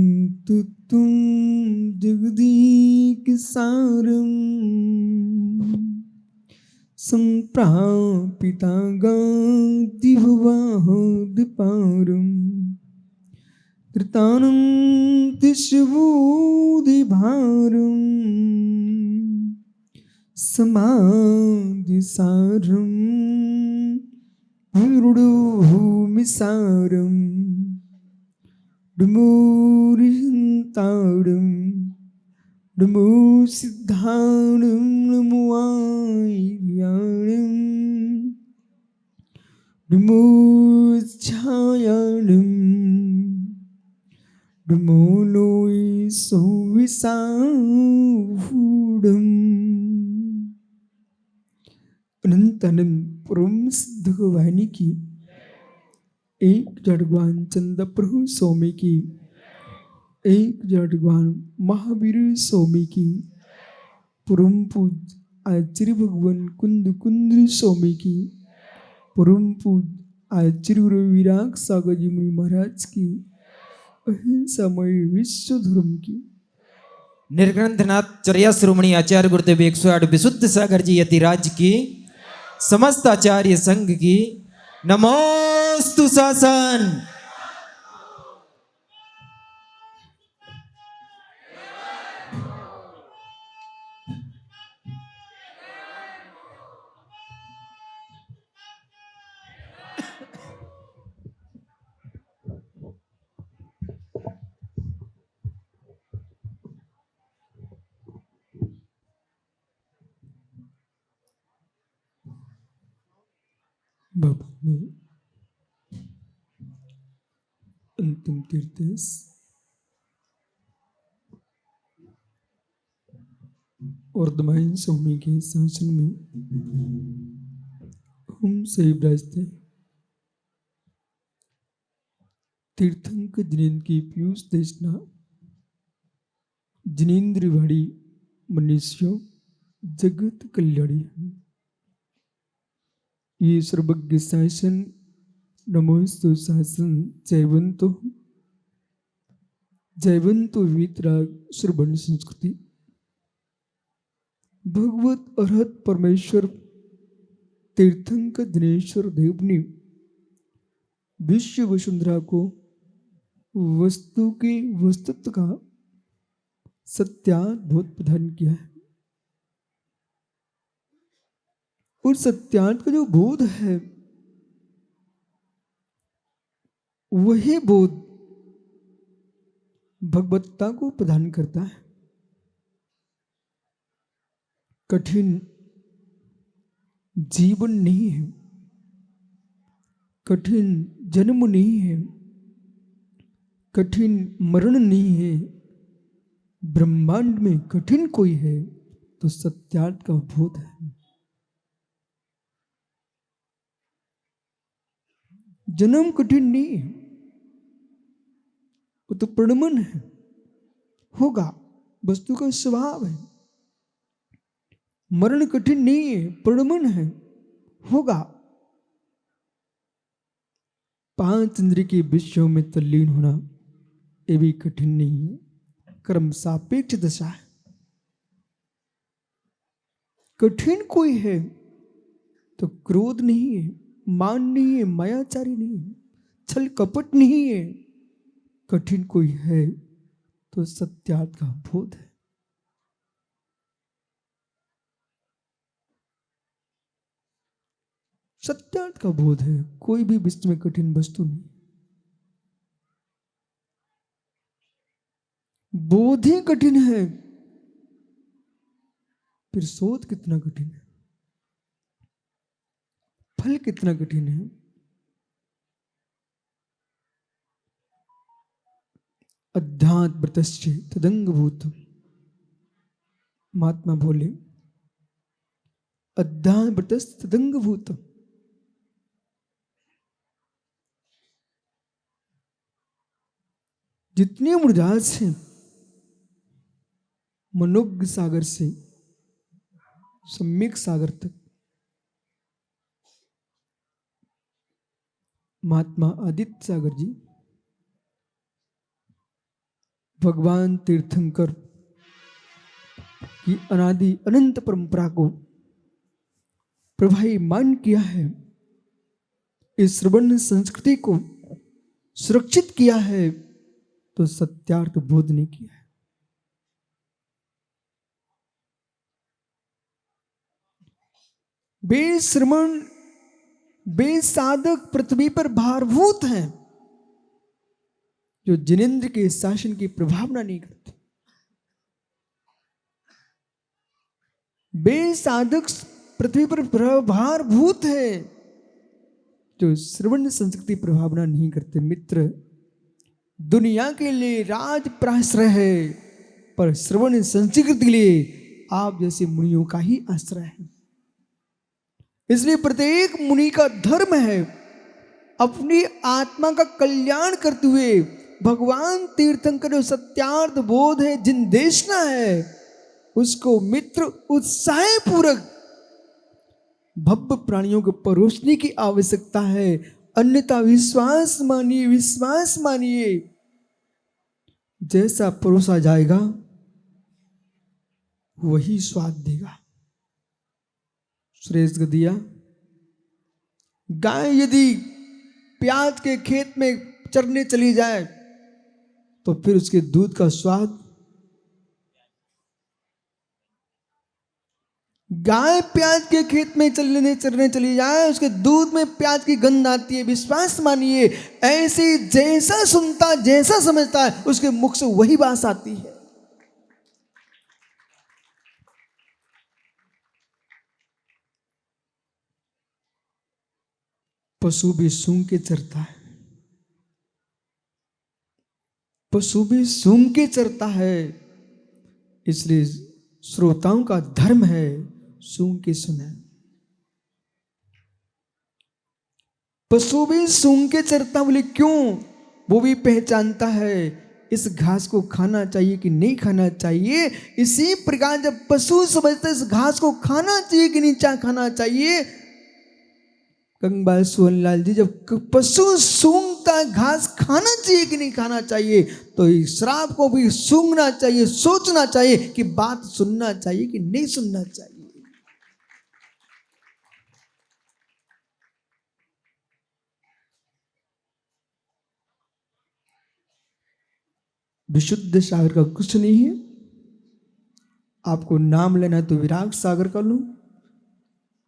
शुद्धान्तुत्वं जगदीकसारं सम्प्रापितागादिभवादिपारं कृतानं तिष्वोदिभारं समाधिसारं विरुडोभूमिसारं डुमूरिहन्तारं नमो सिद्धाणं नमो आर्याणं नमो छायाणं नमो लोय सौविसाहूढम् अनंत अनंत परम सिद्ध वाहिनी की एक जड़वान चंद प्रभु स्वामी की एक जड़वान महावीर स्वामी की परम पूज आचार्य भगवान कुंद कुंद्र स्वामी की परम पूज आचार्य गुरु विराग सागर जी मुनि महाराज की अहिंसामय विश्व धर्म की निर्ग्रंथनाथ चर्या शिरोमणि आचार्य गुरुदेव 108 विशुद्ध सागर जी यतिराज की समस्त आचार्य संघ की नमोस्तु शासन। बाबा में अंतिम तीर्थस और दमाइन स्वामी के शासन में हम सही विराजते तीर्थंक जिनेन्द्र की पीयूष देशना जिनेन्द्र वाड़ी मनुष्यों जगत कल्याणी ये सर्वज्ञ शासन नमोस्तु शासन जयवंतो वितराग श्रवण संस्कृति भगवत अरहत परमेश्वर तीर्थंक दिनेश्वर देव ने विश्व वसुंधरा को वस्तु के वस्तुत्व का सत्याद्भुत प्रदान किया है और सत्यार्थ का जो बोध है वही बोध भगवत्ता को प्रदान करता है। कठिन जीवन नहीं है, कठिन जन्म नहीं है, कठिन मरण नहीं है। ब्रह्मांड में कठिन कोई है तो सत्यार्थ का बोध है। जन्म कठिन नहीं है, वो तो प्रणमन है, होगा, वस्तु का स्वभाव है। मरण कठिन नहीं है, प्रणमन है, होगा। 5 इंद्रिय के विषयों में तल्लीन होना ये भी कठिन नहीं है, कर्म सापेक्ष दशा है। कठिन कोई है तो क्रोध नहीं है, मान नहीं है, मायाचारी नहीं है, छल कपट नहीं है। कठिन कोई है तो सत्यार्थ का बोध है। सत्यार्थ का बोध है, कोई भी विश्व में कठिन वस्तु नहीं। बोध ही कठिन है फिर शोध कितना कठिन है, फल कितना कठिन है। अध्यात्मतश्च तदंगभूतम, महात्मा बोले अध्यात्मतश्च तदंगभूतम। जितने उड़ाज से मनोज्ञ सागर से सम्यक सागर तक महात्मा आदित्य सागर जी भगवान तीर्थंकर की अनादि अनंत परंपरा को प्रभावीमान किया है, इस श्रवण संस्कृति को सुरक्षित किया है, तो सत्यार्थ बोध ने किया है। बेश्रमण बेसाधक पृथ्वी पर भारभूत हैं, जो जिनेंद्र के शासन की प्रभावना नहीं करते। बेसाधक पृथ्वी पर भारभूत है, जो श्रवण संस्कृति प्रभावना नहीं करते। मित्र, दुनिया के लिए राज प्राश्रय है, पर श्रवण संस्कृति के लिए आप जैसे मुनियों का ही आश्रय है। इसलिए प्रत्येक मुनि का धर्म है अपनी आत्मा का कल्याण करते हुए भगवान तीर्थंकर जो सत्यार्थ बोध है जिन देशना है, उसको मित्र उत्साह पूर्वक भव्य प्राणियों को परोसने की आवश्यकता है। अन्यथा विश्वास मानिए, विश्वास मानिए, जैसा परोसा जाएगा वही स्वाद देगा। सुरेश गदिया, गाय यदि प्याज के खेत में चरने चली जाए तो फिर उसके दूध का स्वाद, गाय प्याज के खेत में चरने चली जाए, उसके दूध में प्याज की गंध आती है। विश्वास मानिए, ऐसे जैसा सुनता जैसा समझता है उसके मुख से वही बात आती है। पशु भी सूंघ के चरता है, पशु भी सूंघ के चरता है, इसलिए श्रोताओं का धर्म है सूंघ के सुने। पशु भी सूंघ के चरता, बोले क्यों? वो भी पहचानता है इस घास को खाना चाहिए कि नहीं खाना चाहिए। इसी प्रकार जब पशु समझता है इस घास को खाना चाहिए कि नहीं खाना चाहिए, गंगबाई सोहनलाल जी, जब पशु सूंघता घास खाना चाहिए कि नहीं खाना चाहिए, तो इस श्राप को भी सूंघना चाहिए, सोचना चाहिए कि बात सुनना चाहिए कि नहीं सुनना चाहिए। विशुद्ध सागर का कुछ नहीं है। आपको नाम लेना है तो विराग सागर का लो,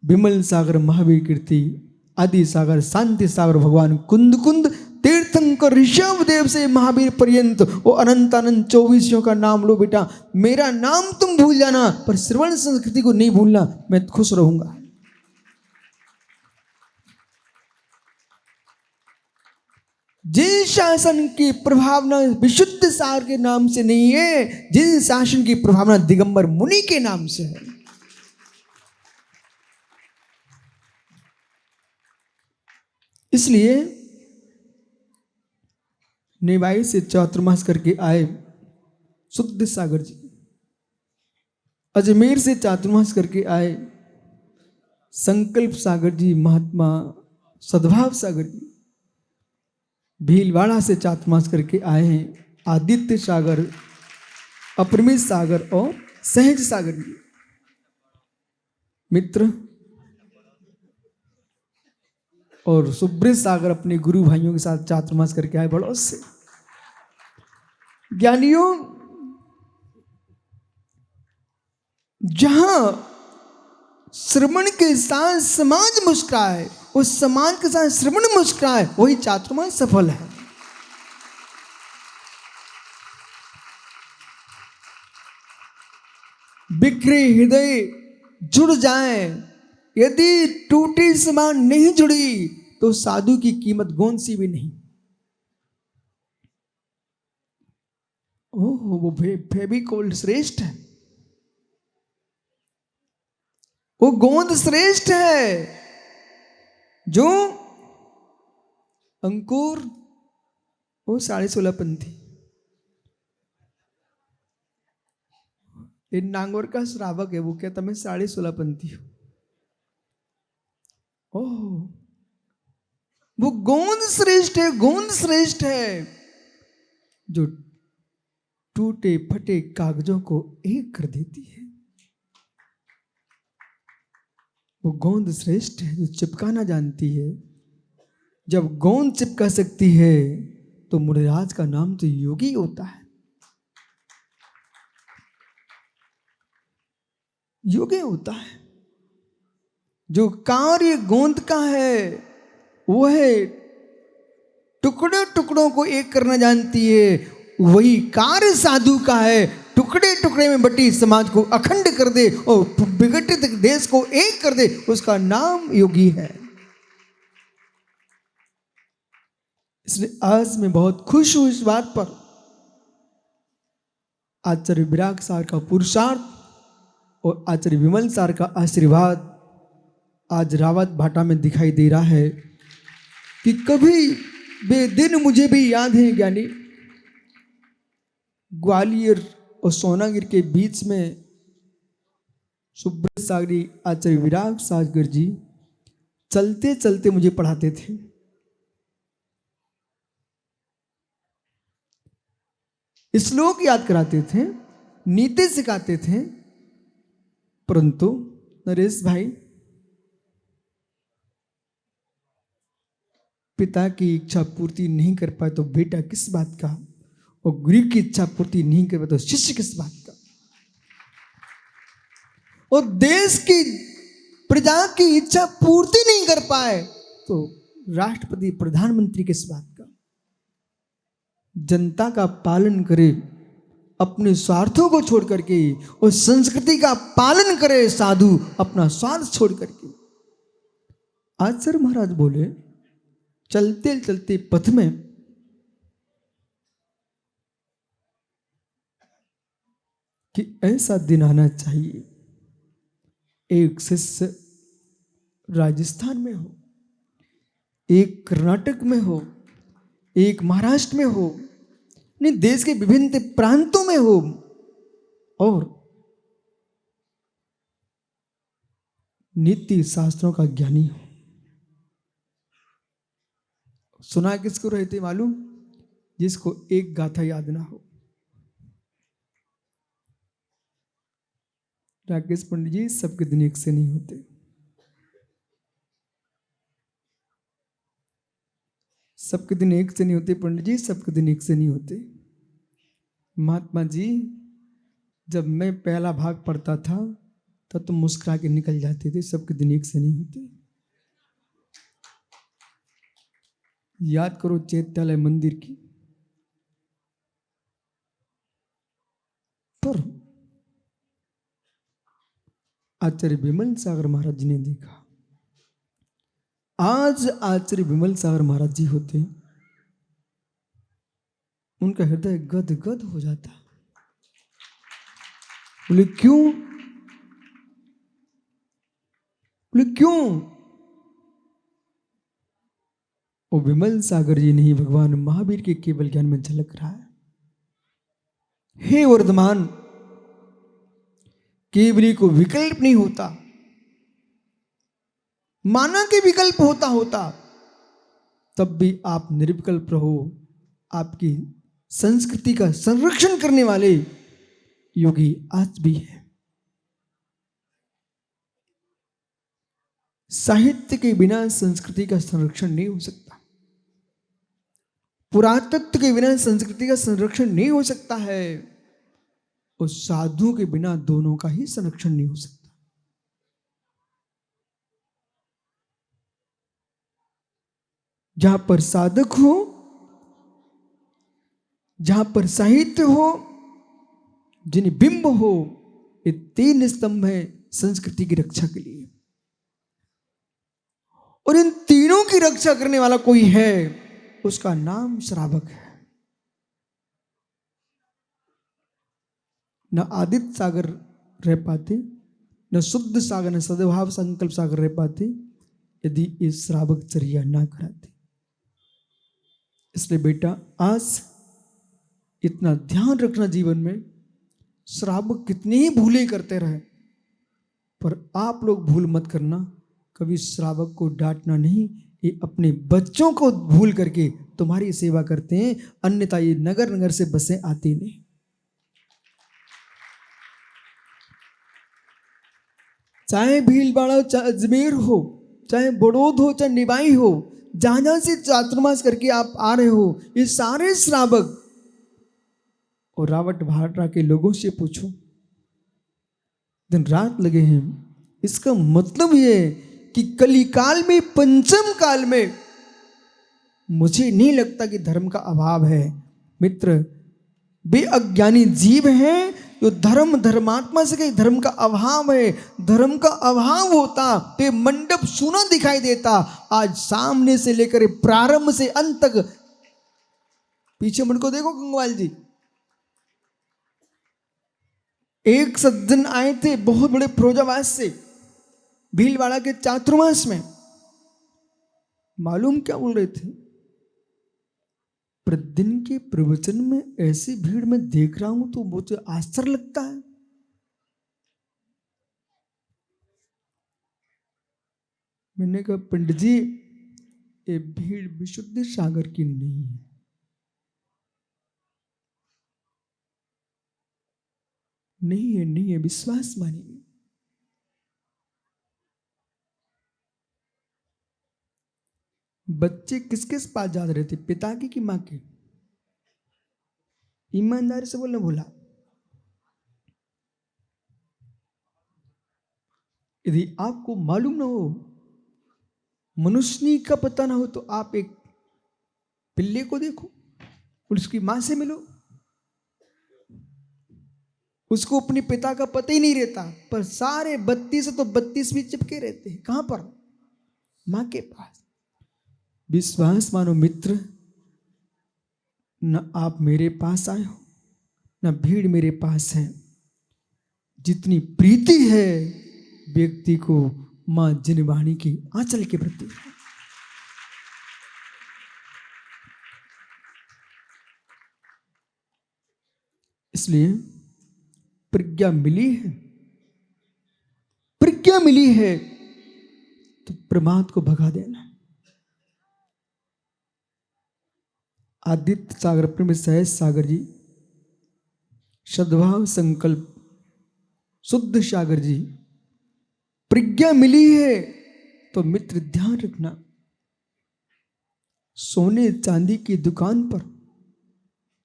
विमल सागर महावीर कीर्ति, आदि सागर शांति सागर भगवान कुंद कुंद, तीर्थंकर ऋषभ देव से महावीर पर्यंत वो अनंत अनंत 24 का नाम लो बेटा। मेरा नाम तुम भूल जाना पर श्रवण संस्कृति को नहीं भूलना, मैं खुश रहूंगा। जिन शासन की प्रभावना विशुद्ध सागर के नाम से नहीं है, जिन शासन की प्रभावना दिगंबर मुनि के नाम से है। इसलिए नेवाई से चातुर्मास करके आए शुद्ध सागर जी, अजमेर से चातुर्मास करके आए संकल्प सागर जी, महात्मा सद्भाव सागर जी, भीलवाड़ा से चातुर्मास करके आए हैं आदित्य सागर, अपरिमित सागर और सहज सागर जी। मित्र और सुब्रत सागर अपने गुरु भाइयों के साथ चातुर्मास करके आए बड़ौद से। ज्ञानियों, जहां श्रवण के साथ समाज मुस्कुराए, उस समाज के साथ श्रवण मुस्कुराए, वही चातुर्मास सफल है। बिखरे हृदय जुड़ जाए, यदि टूटी समान नहीं जुड़ी तो साधु की कीमत गोंद सी भी नहीं। ओह, वो फेविकोल श्रेष्ठ है, वो गोंद श्रेष्ठ है। जो अंकुर वो 16.5 पंथी, ये नांगौर का श्रावक है, वो कहता मैं 16.5 पंथी हूं। ओह, वो गोंद श्रेष्ठ है, गोंद श्रेष्ठ है जो टूटे फटे कागजों को एक कर देती है। वो गोंद श्रेष्ठ है जो चिपकाना जानती है। जब गोंद चिपका सकती है तो मुनिराज का नाम तो योगी होता है। योगी होता है। जो कार्य गोंद का है वो है टुकड़े टुकड़ों को एक करना जानती है। वही कार्य साधु का है, टुकड़े टुकड़े में बटी समाज को अखंड कर दे और विघटित देश को एक कर दे, उसका नाम योगी है। इसलिए आज मैं बहुत खुश हूं इस बात पर। आचार्य विराग सार का पुरुषार्थ और आचार्य विमल सार का आशीर्वाद आज रावत भाटा में दिखाई दे रहा है कि कभी वे दिन मुझे भी याद है ज्ञानी। ग्वालियर और सोनागिर के बीच में सुब्रत सागरी आचार्य विराग सागर जी चलते चलते मुझे पढ़ाते थे। श्लोक याद कराते थे, नीति सिखाते थे, परंतु नरेश भाई पिता की इच्छा पूर्ति नहीं कर पाए तो बेटा किस बात का, और गुरु की इच्छा पूर्ति नहीं कर पाए तो शिष्य किस बात का, और देश की प्रजा की इच्छा पूर्ति नहीं कर पाए तो राष्ट्रपति प्रधानमंत्री किस बात का। जनता का पालन करे अपने स्वार्थों को छोड़ करके, और संस्कृति का पालन करे साधु अपना स्वार्थ छोड़ करके। आचार्य महाराज बोले चलते चलते पथ में कि ऐसा दिन आना चाहिए, एक शिष्य राजस्थान में हो, एक कर्नाटक में हो, एक महाराष्ट्र में हो, नहीं देश के विभिन्न प्रांतों में हो, और नीति शास्त्रों का ज्ञानी हो। सुना किसको रहते मालूम? जिसको एक गाथा याद ना हो। राकेश पंडित जी, सबके दिन एक से नहीं होते। सबके दिन एक से नहीं होते पंडित जी, सबके दिन एक से नहीं होते। महात्मा जी, जब मैं पहला भाग पढ़ता था तब तो मुस्कुरा के निकल जाते थे। सबके दिन एक से नहीं होते। याद करो चैत्यालय मंदिर की, पर आचार्य विमल सागर महाराज जी ने देखा। आज आचार्य विमल सागर महाराज जी होते, उनका हृदय गद गद हो जाता। बोले क्यों? बोले क्यों? वो विमल सागर जी नहीं, भगवान महावीर के केवल ज्ञान में झलक रहा है। हे वर्धमान, केवली को विकल्प नहीं होता। माना कि विकल्प होता होता तब भी आप निर्विकल्प रहो। आपकी संस्कृति का संरक्षण करने वाले योगी आज भी है। साहित्य के बिना संस्कृति का संरक्षण नहीं हो सकता। पुरातत्व के बिना संस्कृति का संरक्षण नहीं हो सकता है, और साधु के बिना दोनों का ही संरक्षण नहीं हो सकता। जहां पर साधक हो, जहां पर साहित्य हो, जिन बिंब हो, ये 3 स्तंभ हैं संस्कृति की रक्षा के लिए, और इन तीनों की रक्षा करने वाला कोई है, उसका नाम श्रावक है। न आदित्य सागर रह पाते, न शुद्ध सागर, न सद्भाव संकल्प सागर रह पाते यदि इस श्रावक चर्या ना कराते। इसलिए बेटा आज इतना ध्यान रखना जीवन में, श्रावक कितनी ही भूलें करते रहे, पर आप लोग भूल मत करना, कभी श्रावक को डांटना नहीं। ये अपने बच्चों को भूल करके तुम्हारी सेवा करते हैं, अन्यथा ये नगर नगर से बसें आती नहीं। चाहे भीलवाड़ा, चाहे अजमेर हो, चाहे बड़ौद हो, चाहे निवाई हो, जहां जहां से चातुर्मास करके आप आ रहे हो, ये सारे श्रावक और रावट भाटा के लोगों से पूछो, दिन रात लगे हैं। इसका मतलब ये है कि कलिकाल में, पंचम काल में मुझे नहीं लगता कि धर्म का अभाव है। मित्र, वे अज्ञानी जीव हैं जो धर्मात्मा से कहीं धर्म का अभाव है। धर्म का अभाव होता तो ये मंडप सूना दिखाई देता। आज सामने से लेकर प्रारंभ से अंत तक, पीछे मन को देखो गंगवाल जी, एक सज्जन आए थे बहुत बड़े फिरोजाबाद से, भीलवाड़ा के चातुर्मास में। मालूम क्या बोल रहे थे? प्रतिदिन के प्रवचन में ऐसी भीड़ में देख रहा हूं तो मुझे आश्चर्य लगता है। मैंने कहा पंडित जी, ये भीड़ विशुद्ध सागर की नहीं है। नहीं है, विश्वास मानिए। बच्चे किसके पास जा रहे थे, पिता की कि मां के? ईमानदारी से बोलना बोला। यदि आपको मालूम ना हो, मनुष्य का पता ना हो, तो आप एक पिल्ले को देखो और उसकी मां से मिलो। उसको अपने पिता का पता ही नहीं रहता, पर सारे 32 तो 32 भी चिपके रहते हैं। कहां पर? मां के पास। विश्वास मानो मित्र, न आप मेरे पास आए हो, न भीड़ मेरे पास है। जितनी प्रीति है व्यक्ति को मां जिनवाणी की आंचल के प्रति, इसलिए प्रज्ञा मिली है तो प्रमाद को भगा देना। आदित्य सागर प्रेम सहज सागर जी, सद्भाव संकल्प शुद्ध सागर जी, प्रज्ञा मिली है तो मित्र ध्यान रखना, सोने चांदी की दुकान पर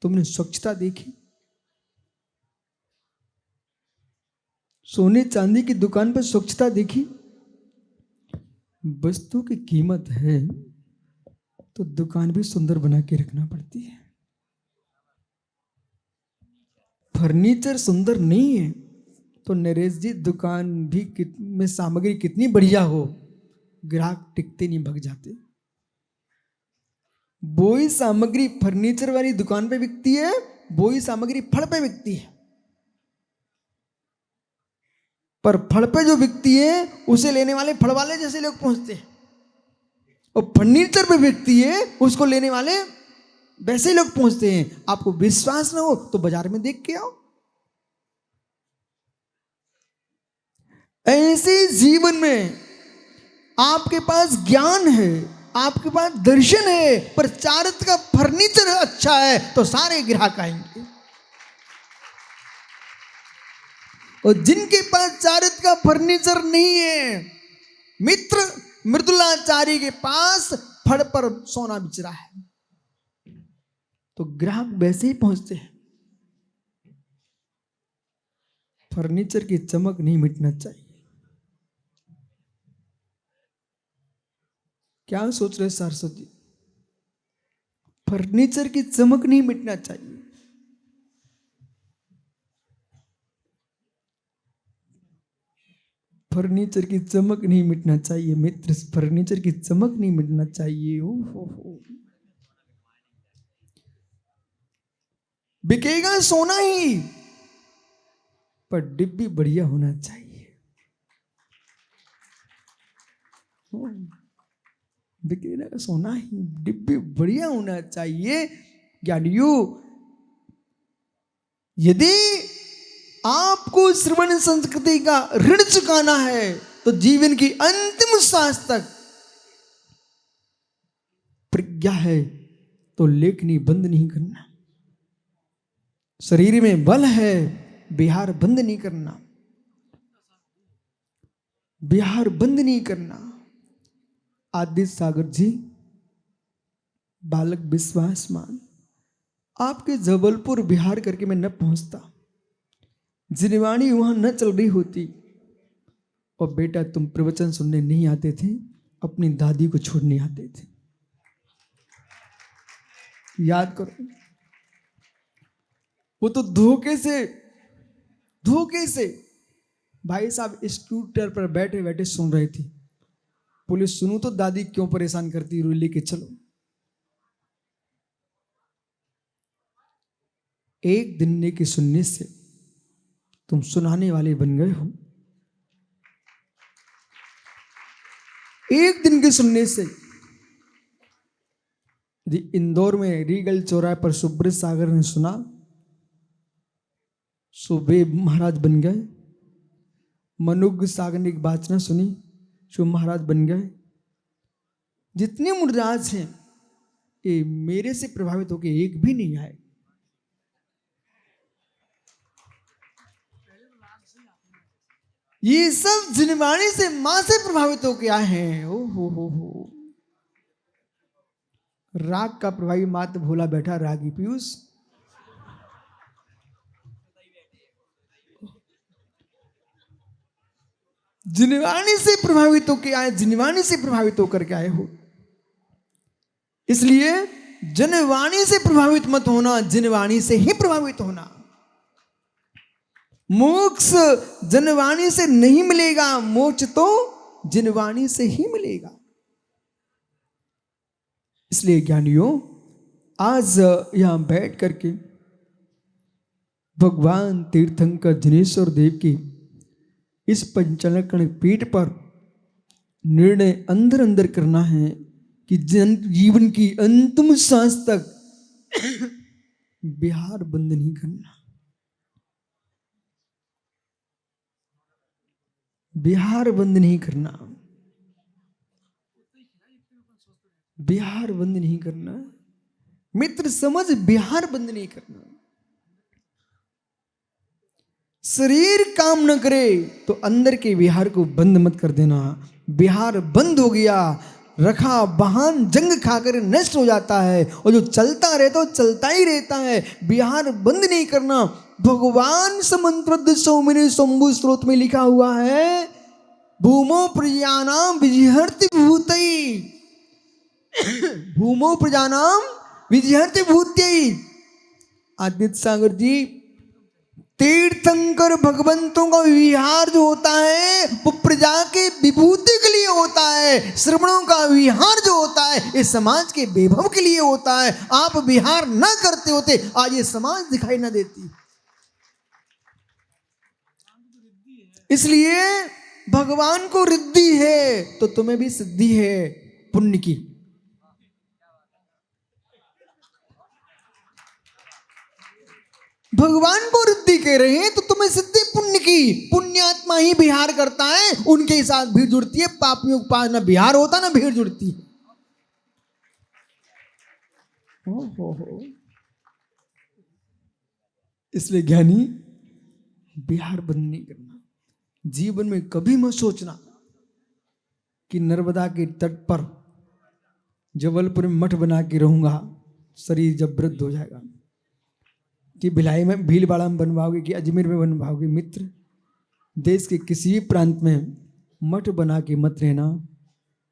तुमने स्वच्छता देखी? सोने चांदी की दुकान पर स्वच्छता देखी? वस्तु की कीमत है तो दुकान भी सुंदर बना के रखना पड़ती है। फर्नीचर सुंदर नहीं है तो नरेश जी दुकान भी में सामग्री कितनी बढ़िया हो, ग्राहक टिकते नहीं, भग जाते। वो ही सामग्री फर्नीचर वाली दुकान पे बिकती है, वो ही सामग्री फल पे बिकती है। पर फल पे जो बिकती है उसे लेने वाले फल वाले जैसे लोग पहुंचते हैं, और फर्नीचर पे बिकती है उसको लेने वाले वैसे लोग पहुंचते हैं। आपको विश्वास ना हो तो बाजार में देख के आओ। ऐसे जीवन में आपके पास ज्ञान है, आपके पास दर्शन है, पर चारित्र का फर्नीचर अच्छा है तो सारे ग्राहक आएंगे। और जिनके पास चारित्र का फर्नीचर नहीं है, मित्र मृदुलाचारी के पास फड़ पर सोना बिच रहा है, तो ग्राहक वैसे ही पहुंचते हैं। फर्नीचर की चमक नहीं मिटना चाहिए। क्या सोच रहे सरस्वती? फर्नीचर की चमक नहीं मिटना चाहिए। फर्नीचर की चमक नहीं मिटना चाहिए मित्र, फर्नीचर की चमक नहीं मिटना चाहिए। ओ हो। बिकेगा सोना ही, पर डिब्बी बढ़िया होना चाहिए। बिकेगा सोना ही, डिब्बी बढ़िया होना चाहिए। ज्ञानियों, यदि आपको श्रवण संस्कृति का ऋण चुकाना है तो जीवन की अंतिम सांस तक प्रज्ञा है तो लेखनी बंद नहीं करना, शरीर में बल है बिहार बंद नहीं करना, बिहार बंद नहीं करना। आदित्य सागर जी, बालक विश्वासमान, आपके जबलपुर बिहार करके मैं न पहुंचता, जिनवाणी वहां न चल रही होती, और बेटा तुम प्रवचन सुनने नहीं आते थे, अपनी दादी को छोड़ने आते थे। याद करो, वो तो धोखे से भाई साहब स्कूटर पर बैठे बैठे सुन रहे थे। पुलिस सुनू तो दादी क्यों परेशान करती, रो लेके चलो। एक दिन के सुनने से तुम सुनाने वाले बन गए हो। एक दिन के सुनने से यदि इंदौर में रीगल चौराहे पर सुब्रत सागर ने सुना, सो वे महाराज बन गए। मनुग सागर ने एक बात ना सुनी, सो महाराज बन गए। जितने मुर्राज हैं ये मेरे से प्रभावित होकर एक भी नहीं आए। ये सब जिनवाणी से मां से प्रभावित होकर आए हैं। ओ हो। राग का प्रभावी मात्र भोला बैठा रागी पीयूष। जिनवाणी से प्रभावित होकर आए, जिनवाणी से प्रभावित होकर के आए हो। इसलिए जनवाणी से प्रभावित मत होना, जिनवाणी से ही प्रभावित होना। मोक्ष जनवाणी से नहीं मिलेगा, मोक्ष तो जिनवाणी से ही मिलेगा। इसलिए ज्ञानियों, आज यहां बैठ करके भगवान तीर्थंकर जिनेश्वर देव की इस पंचालकण पीठ पर निर्णय अंदर अंदर करना है कि जीवन की अंतिम सांस तक बिहार बंद नहीं करना, बिहार बंद नहीं करना, बिहार बंद नहीं करना। मित्र समझ, बिहार बंद नहीं करना। शरीर काम न करे तो अंदर के बिहार को बंद मत कर देना। बिहार बंद हो गया, रखा वाहन जंग खाकर नष्ट हो जाता है, और जो चलता रहता है चलता ही रहता है। बिहार बंद नहीं करना। भगवान समंत्रद सौमिनी शंभु स्त्रोत में लिखा हुआ है, भूमो प्रजानाम विजिहर्ति भूतई, भूमो प्रजानाम विजिहर्ति भूतई। आदित्य सागर जी, तीर्थंकर भगवंतों का विहार जो होता है वो प्रजा के विभूति के लिए होता है। श्रवणों का विहार जो होता है ये समाज के वैभव के लिए होता है। आप विहार ना करते होते आज ये समाज दिखाई ना देती। इसलिए भगवान को रिद्धि है तो तुम्हें भी सिद्धि है पुण्य की। भगवान को रिद्धि कह रहे हैं तो तुम्हें सिद्धि पुण्य की। पुण्यात्मा ही बिहार करता है, उनके साथ भीड़ जुड़ती है। पापियों के पास ना बिहार होता ना भीड़ जुड़ती है। हो। इसलिए ज्ञानी, बिहार बंद नहीं करना। जीवन में कभी मत सोचना कि नर्मदा के तट पर जबलपुर में मठ बना के रहूंगा, शरीर जब वृद्ध हो जाएगा, कि भिलाई में भीलवाड़ा में बनवाओगे कि अजमेर में बनवाओगे। मित्र, देश के किसी भी प्रांत में मठ बना के मत रहना,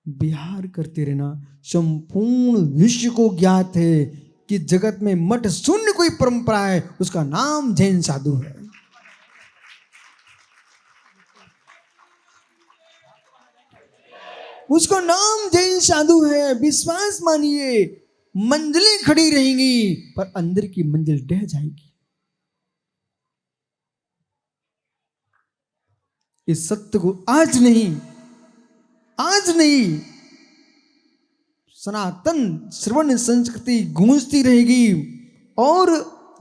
बिहार करते रहना। संपूर्ण विश्व को ज्ञात है कि जगत में मठ शून्य कोई परंपरा है, उसका नाम जैन साधु है। उसको नाम जैन साधु है, विश्वास मानिए, मंजिलें खड़ी रहेंगी पर अंदर की मंजिल ढह जाएगी। इस सत्य को आज नहीं सनातन श्रवण संस्कृति गूंजती रहेगी और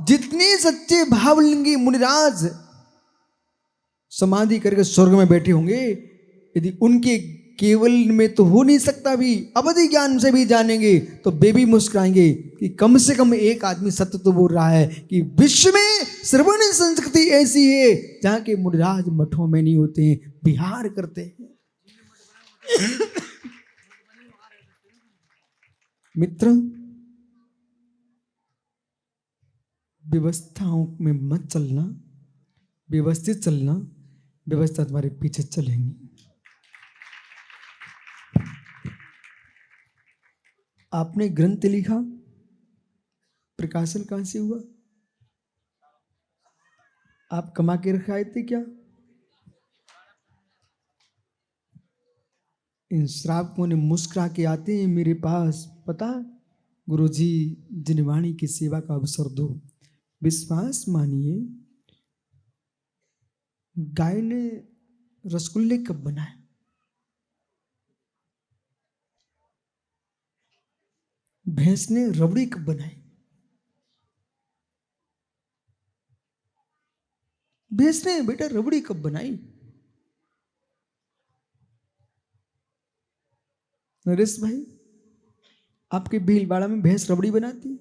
जितने सच्चे भावलिंगी मुनिराज समाधि करके स्वर्ग में बैठे होंगे, यदि उनके केवल में तो हो नहीं सकता भी, अवधि ज्ञान से भी जानेंगे तो वे भी मुस्कुराएंगे कि कम से कम एक आदमी सत्य तो बोल रहा है कि विश्व में श्रवण संस्कृति ऐसी है जहां के मुनिराज मठों में नहीं होते हैं, विहार करते हैं। मित्र, व्यवस्थाओं में मत चलना, व्यवस्थित चलना, व्यवस्था तुम्हारे पीछे चलेंगी। आपने ग्रंथ लिखा, प्रकाशन कहां से हुआ? आप कमा के रखाए थे क्या? इन श्रावकों ने मुस्कुरा के आते हैं मेरे पास, पता गुरुजी जिनवाणी की सेवा का अवसर दो। विश्वास मानिए, गाय ने रसगुल्ले कब बनाए? भैंस ने रबड़ी कब बनाई? भैंस ने बेटा रबड़ी कब बनाई? नरेश भाई, आपके भीलवाड़ा में भैंस रबड़ी बनाती?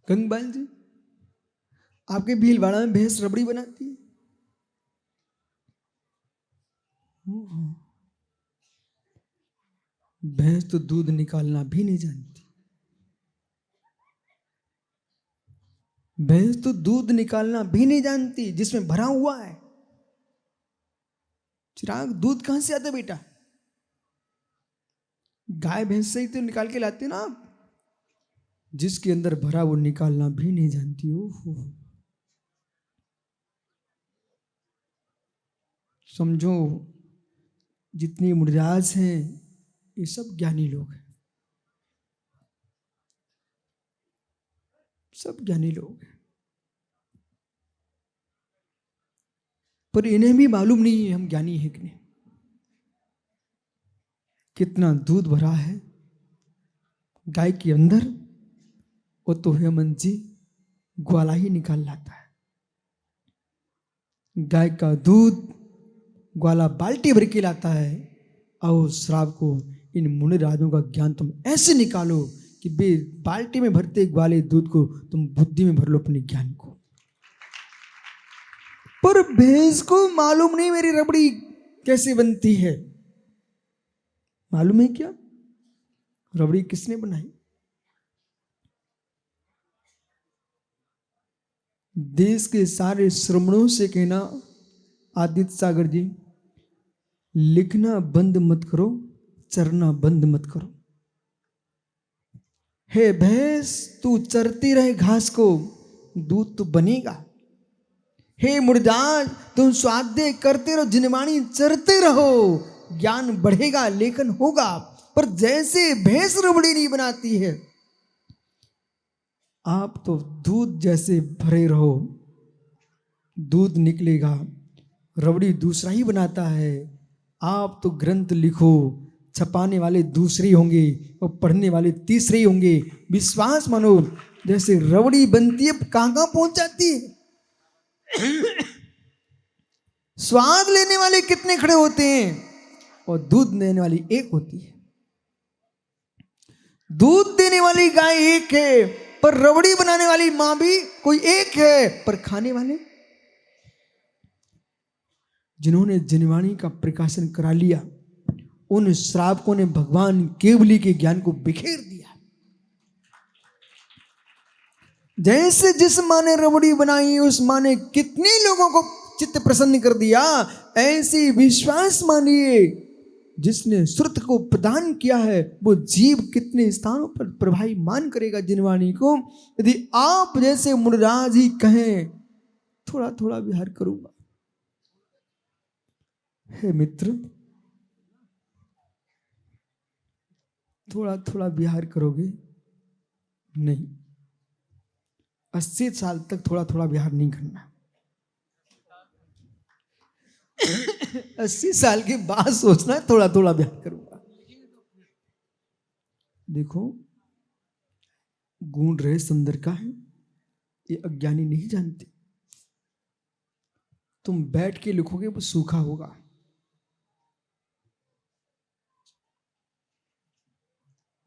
गंगबाल जी, आपके भीलवाड़ा में भैंस रबड़ी बनाती है? भैंस तो दूध निकालना भी नहीं जानती। भैंस तो दूध निकालना भी नहीं जानती जिसमें भरा हुआ है। चिराग, दूध कहां से आता है बेटा? गाय भैंस से ही तो निकाल के लाते ना आप। जिसके अंदर भरा वो निकालना भी नहीं जानती। ओहो, समझो जितने मुनिराज हैं ये सब ज्ञानी लोग हैं, सब ज्ञानी लोग हैं, पर इन्हें भी मालूम नहीं है हम ज्ञानी हैं कि नहीं। कितना दूध भरा है गाय के अंदर, वो तो हेमंत जी ग्वाला ही निकाल लाता है। गाय का दूध ग्वाला बाल्टी भर के लाता है। और श्राव को इन मुनिराजों का ज्ञान तुम ऐसे निकालो कि बे बाल्टी में भरते ग्वाले दूध को तुम बुद्धि में भर लो अपने ज्ञान को। पर भैंस को मालूम नहीं मेरी रबड़ी कैसे बनती है। मालूम है क्या रबड़ी किसने बनाई? देश के सारे श्रमणों से कहना, आदित्य सागर जी, लिखना बंद मत करो, चरना बंद मत करो। हे भैंस, तू चरती रहे घास को, दूध तो बनेगा। हे मुर्दाज, तुम स्वाध्याय करते रहो, जिनवाणी चरते रहो, ज्ञान बढ़ेगा, लेखन होगा। पर जैसे भैंस रबड़ी नहीं बनाती है, आप तो दूध जैसे भरे रहो, दूध निकलेगा। रबड़ी दूसरा ही बनाता है। आप तो ग्रंथ लिखो, छपाने वाले दूसरे होंगे और पढ़ने वाले तीसरे होंगे। विश्वास मानो, जैसे रबड़ी बनती है कहां कहां पहुंच जाती है। स्वाद लेने वाले कितने खड़े होते हैं और दूध देने वाली एक होती है। दूध देने वाली गाय एक है, पर रबड़ी बनाने वाली मां भी कोई एक है, पर खाने वाले जिन्होंने जिनवाणी का प्रकाशन करा लिया, उन श्रावकों ने भगवान केवली के ज्ञान को बिखेर दिया। जैसे जिस मां ने रबड़ी बनाई, उस मां ने कितने लोगों को चित्त प्रसन्न कर दिया। ऐसी विश्वास मानिए, जिसने श्रुत को प्रदान किया है, वो जीव कितने स्थानों पर प्रभावी मान करेगा जिनवाणी को। यदि आप जैसे मुनिराज ही कहें थोड़ा थोड़ा विहार करूंगा, हे मित्र, थोड़ा थोड़ा विहार करोगे नहीं, 80 साल तक थोड़ा थोड़ा विहार नहीं करना। 80 साल के बाद सोचना है थोड़ा थोड़ा विहार करूंगा। देखो, गुण रहे सुंदर का है, ये अज्ञानी नहीं जानते। तुम बैठ के लिखोगे वो सूखा होगा,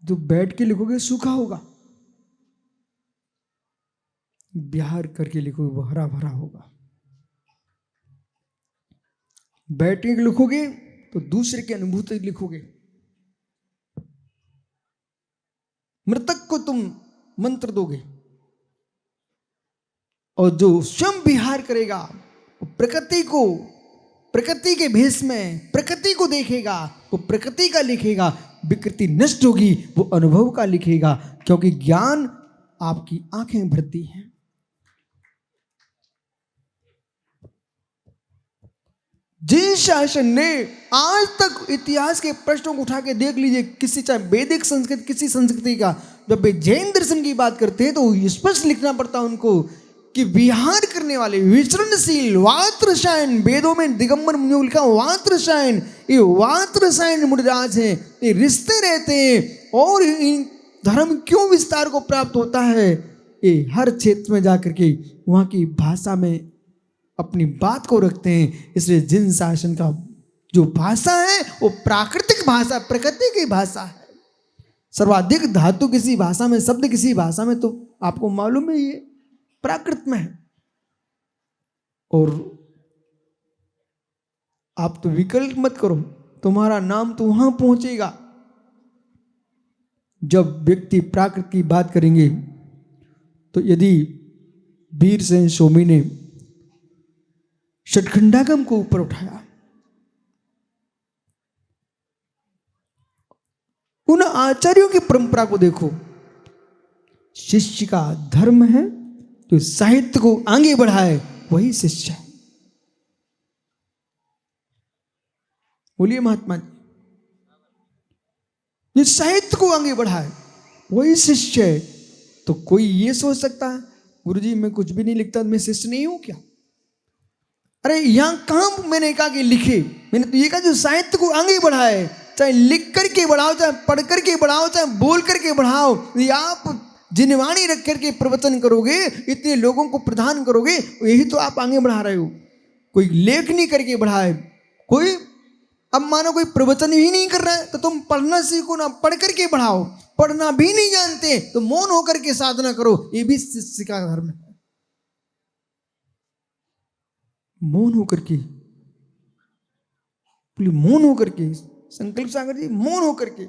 जो बैठ के लिखोगे सूखा होगा, बिहार करके लिखोगे वो हरा भरा होगा। बैठ के लिखोगे तो दूसरे की अनुभूति लिखोगे। मृतक को तुम मंत्र दोगे और जो स्वयं विहार करेगा वो प्रकृति के भेष में प्रकृति को देखेगा, वो प्रकृति का लिखेगा। विकृति नष्ट होगी, वो अनुभव का लिखेगा, क्योंकि ज्ञान आपकी आंखें भरती हैं। जिन शासन ने आज तक इतिहास के प्रश्नों को उठा के देख लीजिए, किसी चाहे वैदिक संस्कृति किसी संस्कृति का, जब वे जैन दर्शन की बात करते हैं तो स्पष्ट लिखना पड़ता है उनको कि विहार करने वाले, विचरणशील, वात्रशायन, वेदों में दिगंबर मुनियों लिखा वात्रशायन, ये वात्रशायन मुनिराज हैं, ये रिश्ते रहते हैं। और इन धर्म क्यों विस्तार को प्राप्त होता है, ये हर क्षेत्र में जाकर के वहाँ की भाषा में अपनी बात को रखते हैं। इसलिए जिन शासन का जो भाषा है वो प्राकृतिक भाषा, प्रकृति की भाषा है। सर्वाधिक धातु किसी भाषा में, शब्द किसी भाषा में, तो आपको मालूम है ये प्राकृत में है। और आप तो विकल्प मत करो, तुम्हारा नाम तो वहां पहुंचेगा। जब व्यक्ति प्राकृत की बात करेंगे तो यदि वीरसेन स्वामी ने षटखंडागम को ऊपर उठाया, उन आचार्यों की परंपरा को देखो। शिष्य का धर्म है जो साहित्य को आगे बढ़ाए, वही शिष्य है। बोलिए महात्मा जी, जो साहित्य को आगे बढ़ाए वही शिष्य है। तो कोई ये सोच सकता है गुरुजी मैं कुछ भी नहीं लिखता, मैं शिष्य नहीं हूं क्या? अरे यहां कहां मैंने कहा कि लिखे, मैंने तो ये कहा जो साहित्य को आगे बढ़ाए। चाहे लिख करके बढ़ाओ, चाहे पढ़ करके बढ़ाओ, चाहे बोल करके बढ़ाओ। आप जिनवाणी रख करके प्रवचन करोगे, इतने लोगों को प्रदान करोगे, यही तो आप आगे बढ़ा रहे हो। कोई लेख नहीं करके बढ़ाए, कोई अब मानो कोई प्रवचन ही नहीं कर रहा है तो तुम पढ़ना सीखो ना, पढ़ करके बढ़ाओ। पढ़ना भी नहीं जानते तो मौन होकर के साधना करो, ये भी शिष्य का धर्म है। मौन होकर के, मौन होकर के, संकल्प सागर जी मौन होकर के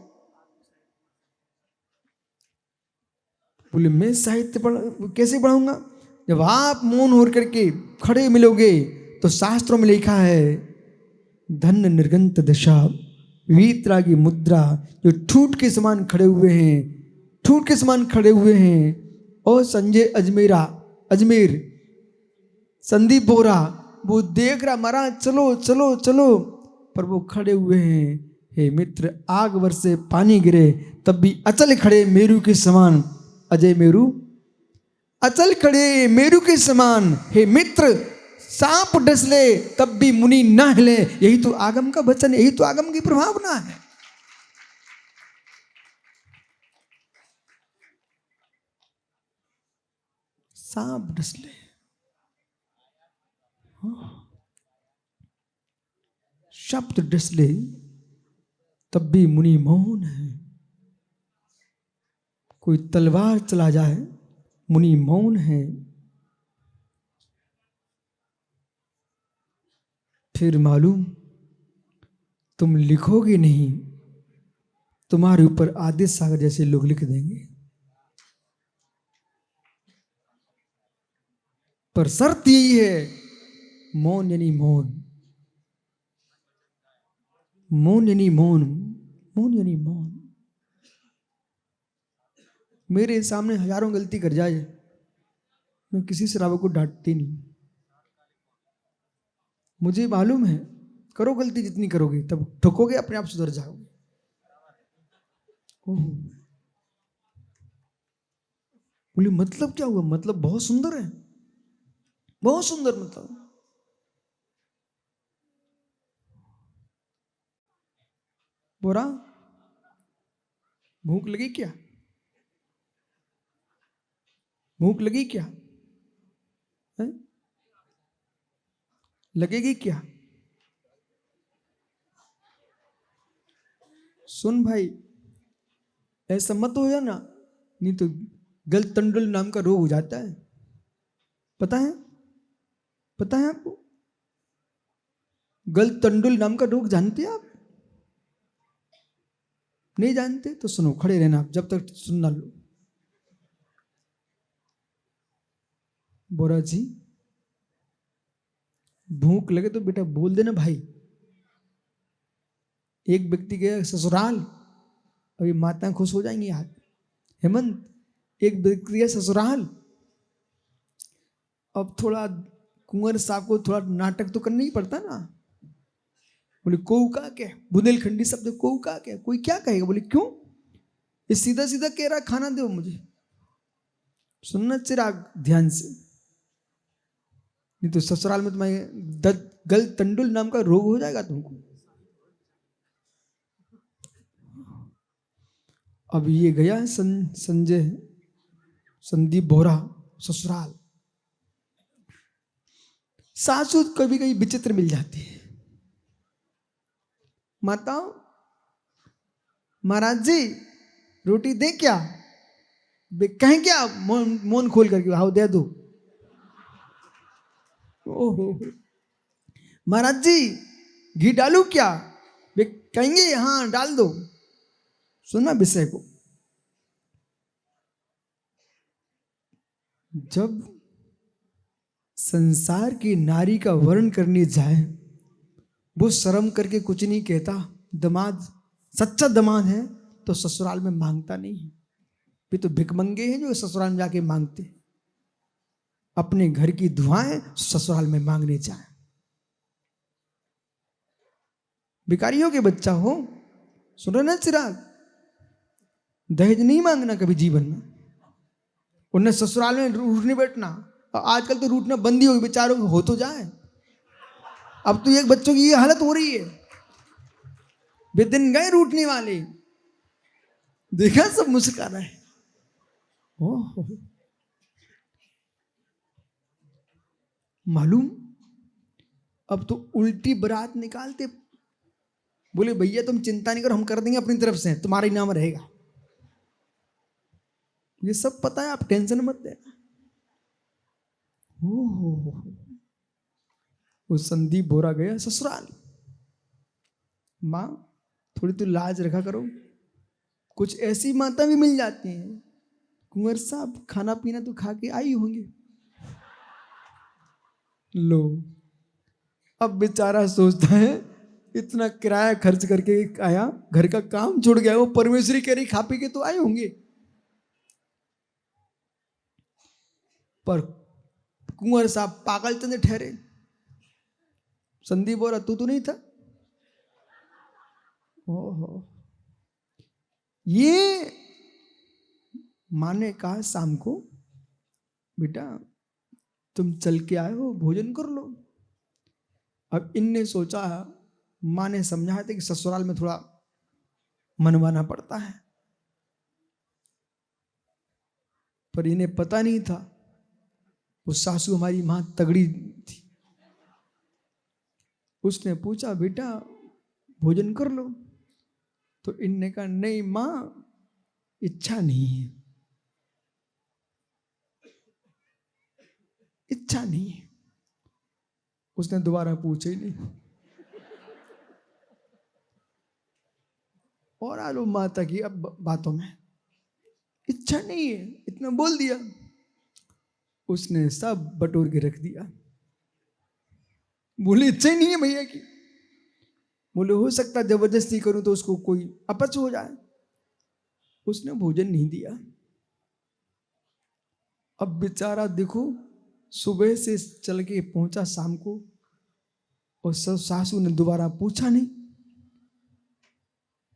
बोले मैं साहित्य कैसे पढ़ाऊंगा? जब आप मौन होकर के खड़े मिलोगे तो शास्त्रों में लिखा है धन्य निर्गंत दशा वीतरागी मुद्रा, जो ठूठ के समान खड़े हुए हैं, ठूठ के समान खड़े हुए हैं। और संजय अजमेर संदीप बोरा वो देख रहा, महाराज चलो चलो चलो, पर वो खड़े हुए हैं। हे मित्र, आग बरसे पानी गिरे तब भी अचल खड़े मेरू के समान। अजय मेरू अचल खड़े मेरू के समान। हे मित्र, सांप डसले तब भी मुनि न हिले। यही तो आगम का वचन, यही तो आगम की प्रभावना है। सांप डसले, शब्द डसले तब भी मुनि मौन है। कोई तलवार चला जाए मुनि मौन है। फिर मालूम तुम लिखोगे नहीं, तुम्हारे ऊपर आदित्य सागर जैसे लोग लिख देंगे। पर शर्त यही है, मौन यानी मौन, मौन यानी मौन, मौन यानी मौन। मेरे सामने हजारों गलती कर जाए, मैं किसी शराबी को डांटती नहीं। मुझे मालूम है करो गलती जितनी करोगे, तब ठोकोगे अपने आप सुधर जाओगे। ओह, बोले मतलब क्या हुआ? मतलब बहुत सुंदर है, बहुत सुंदर मतलब। बोरा, भूख लगी क्या? भूख लगी क्या है? लगेगी क्या? सुन भाई, ऐसा मत हो जाना, नहीं तो गलतंडुल नाम का रोग हो जाता है। पता है? पता है आपको? गलतंडुल नाम का रोग जानते हैं आप? नहीं जानते तो सुनो, खड़े रहना आप जब तक सुनना लो। बोरा जी, भूख लगे तो बेटा बोल देना भाई। एक व्यक्ति गया ससुराल, अभी माता खुश हो जाएंगी आज। हेमंत, एक व्यक्ति गया ससुराल, अब थोड़ा कुंवर साहब को थोड़ा नाटक तो करना ही पड़ता ना। बोले कोऊ का क्या, बुंदेलखंडी शब्द कोऊ का क्या, कोई क्या कहेगा? बोले क्यों? ये सीधा सीधा कह रहा खाना दो मुझे। सुनना चिराग ध्यान से, नहीं तो ससुराल में तुम्हारे गल तंडुल नाम का रोग हो जाएगा तुमको। अब ये गया संजय संदीप बोरा ससुराल। सासू कभी कभी विचित्र मिल जाती है। माता, महाराज जी रोटी दे क्या? कहें क्या? मोन खोल करके आओ दे दो। ओहो, महाराज जी घी डालू क्या? वे कहेंगे हाँ डाल दो। सुनना विषय को, जब संसार की नारी का वर्ण करने जाए, वो शर्म करके कुछ नहीं कहता। दामाद सच्चा दामाद है तो ससुराल में मांगता नहीं है। वे तो भिकमंगे हैं जो ससुराल में जाके मांगते हैं। अपने घर की दुआएं ससुराल में मांगने जाए। भिखारियों के बच्चा हो, सुनो ना चिराग, दहेज नहीं मांगना कभी जीवन में। उन्हें ससुराल में रूठने बैठना। और आजकल तो रूठना बंद ही होगी, बेचारों को हो तो जाए। अब तो एक बच्चों की ये हालत हो रही है, वे दिन गए रूठने वाले, देखा सब मुस्कुरा रहे। ओह, मालूम अब तो उल्टी बारात निकालते। बोले भैया तुम चिंता नहीं करो, हम कर देंगे अपनी तरफ से, तुम्हारा इनाम रहेगा। ये सब पता है, आप टेंशन मत लेना। ओह, वो संदीप बोरा गया ससुराल। माँ थोड़ी तो लाज रखा करो। कुछ ऐसी माता भी मिल जाती हैं, कुंवर साहब खाना पीना तो खा के आई होंगे। लो, अब बेचारा सोचता है इतना किराया खर्च करके आया, घर का काम छूट गया, वो परमेश्वरी कह रही खा पी के तो आए होंगे। पर कुंवर साहब पागल चंद ठहरे। संदीप बोरा तू तो नहीं था। ओहो, ये माँ ने कहा शाम को, बेटा तुम चल के आए हो, भोजन कर लो। अब इनने सोचा, माँ ने समझाया था कि ससुराल में थोड़ा मनवाना पड़ता है, पर इन्हें पता नहीं था वो सासू हमारी माँ तगड़ी थी। उसने पूछा बेटा भोजन कर लो, तो इनने कहा नहीं माँ, इच्छा नहीं है, इच्छा नहीं है। उसने दोबारा पूछा ही नहीं। और आलो माता की अब बातों में, इच्छा नहीं है इतना बोल दिया। उसने सब बटोर के रख दिया। बोले इच्छा ही नहीं है भैया की। बोले हो सकता जबरदस्ती करूं तो उसको कोई अपच हो जाए। उसने भोजन नहीं दिया। अब बेचारा देखो, सुबह से चल के पहुंचा शाम को, और सासू ने दोबारा पूछा नहीं,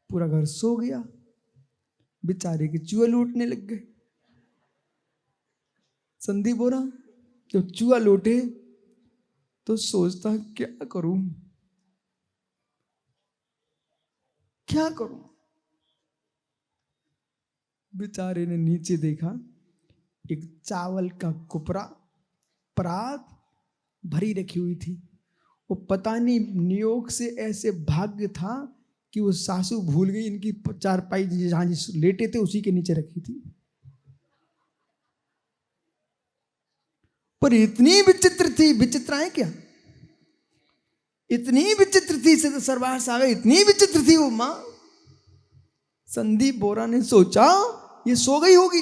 पूरा घर सो गया। बेचारे के चूहे लूटने लग गए। संदीप बोरा जब चूहा लौटे तो सोचता क्या करूं, क्या करूं। बेचारे ने नीचे देखा, एक चावल का कुपरा परात भरी रखी हुई थी। वो पता नहीं नियोग से ऐसे भाग्य था कि वो सासू भूल गई इनकी चारपाई जहां लेटे थे उसी के नीचे रखी थी। पर इतनी विचित्र थी, विचित्र है क्या, इतनी विचित्र थी सरवार सावे, इतनी विचित्र थी वो मां। संदीप बोरा ने सोचा ये सो गई होगी,